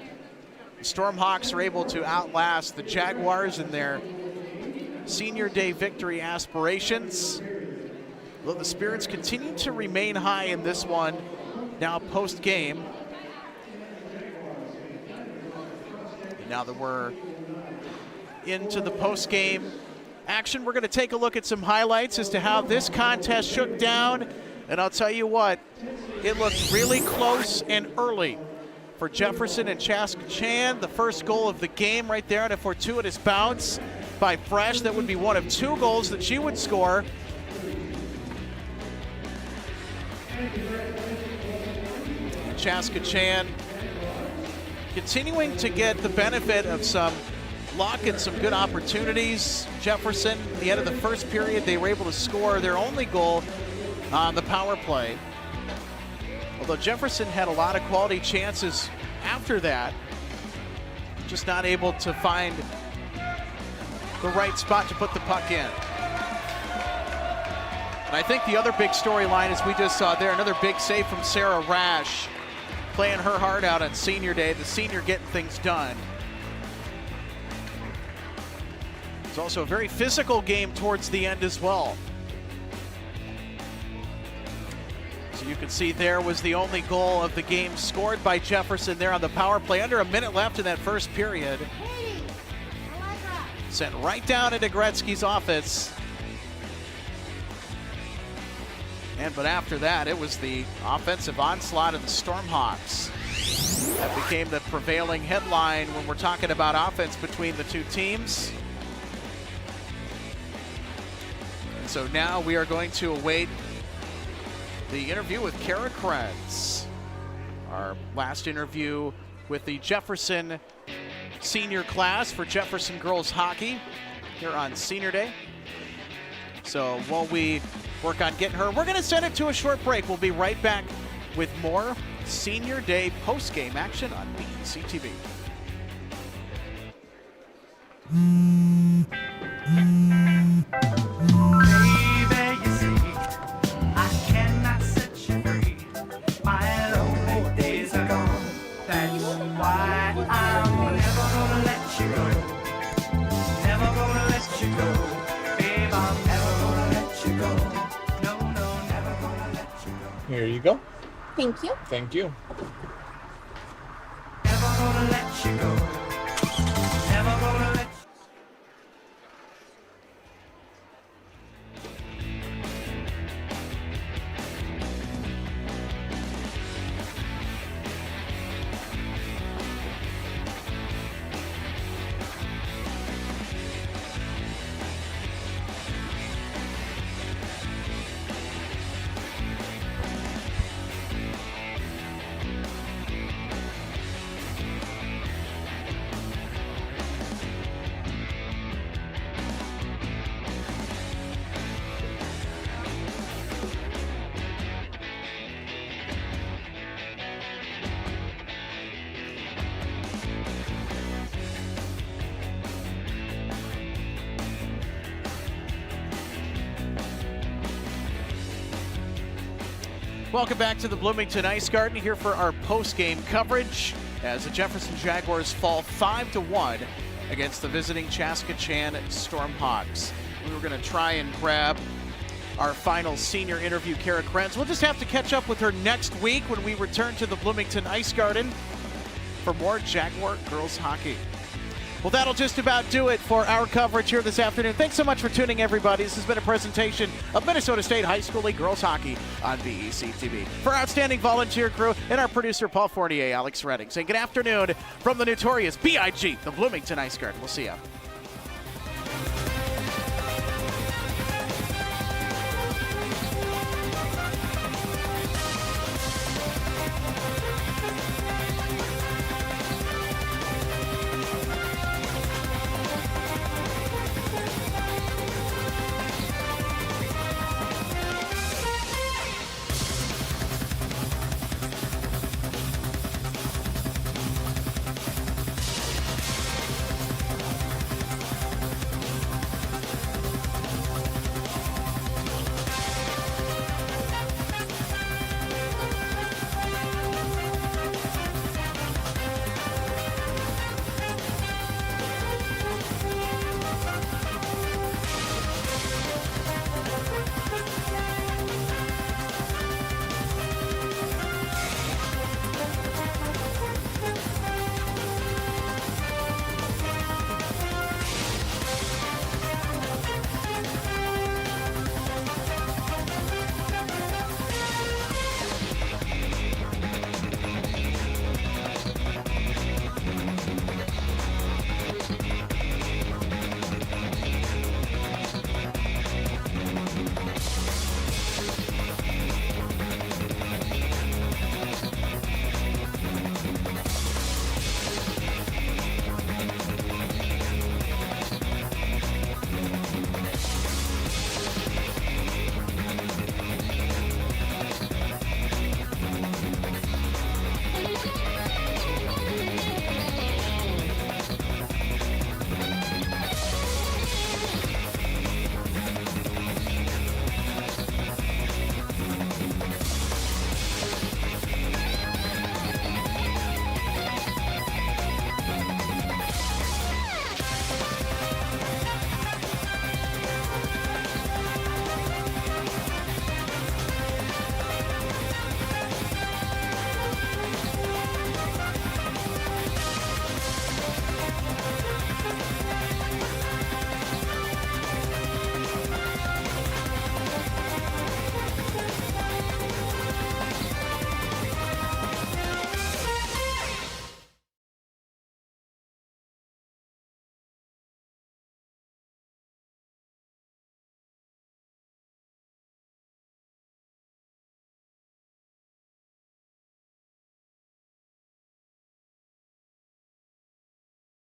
S2: the Stormhawks are able to outlast the Jaguars in their senior day victory aspirations. Though the spirits continue to remain high in this one, now post-game. And now that we're into the post-game action, we're going to take a look at some highlights as to how this contest shook down. And I'll tell you what, it looked really close and early for Jefferson and Chaska Chan. The first goal of the game right there on a fortuitous bounce by Fresh. That would be one of 2 goals that she would score. And Chaska Chan continuing to get the benefit of some luck and some good opportunities. Jefferson, at the end of the first period, they were able to score their only goal on the power play. Although Jefferson had a lot of quality chances after that, just not able to find the right spot to put the puck in. And I think the other big storyline, as we just saw there, another big save from Sarah Rash, playing her heart out on senior day, the senior getting things done. It's also a very physical game towards the end as well. So you can see there was the only goal of the game scored by Jefferson there on the power play. Under a minute left in that first period. Sent right down into Gretzky's office. But after that, it was the offensive onslaught of the Stormhawks. That became the prevailing headline when we're talking about offense between the two teams. And so now we are going to await the interview with Kara Krenz. Our last interview with the Jefferson senior class for Jefferson girls hockey here on senior day. So while we work on getting her, we're going to send it to a short break. We'll be right back with more senior day post-game action on BEC-TV.
S9: Here you go.
S10: Thank you.
S9: Thank you.
S11: Never gonna let you go. Never gonna let you.
S2: Welcome back to the Bloomington Ice Garden, here for our post-game coverage as the Jefferson Jaguars fall 5-1 against the visiting Chaska Chan Stormhawks. We were going to try and grab our final senior interview, Kara Krenz. We'll just have to catch up with her next week when we return to the Bloomington Ice Garden for more Jaguar girls hockey. Well, that'll just about do it for our coverage here this afternoon. Thanks so much for tuning, everybody. This has been a presentation of Minnesota State High School League Girls Hockey on BEC-TV. For our outstanding volunteer crew and our producer, Paul Fournier, Alex Redding, saying good afternoon from the notorious BIG, the Bloomington Ice Garden. We'll see you.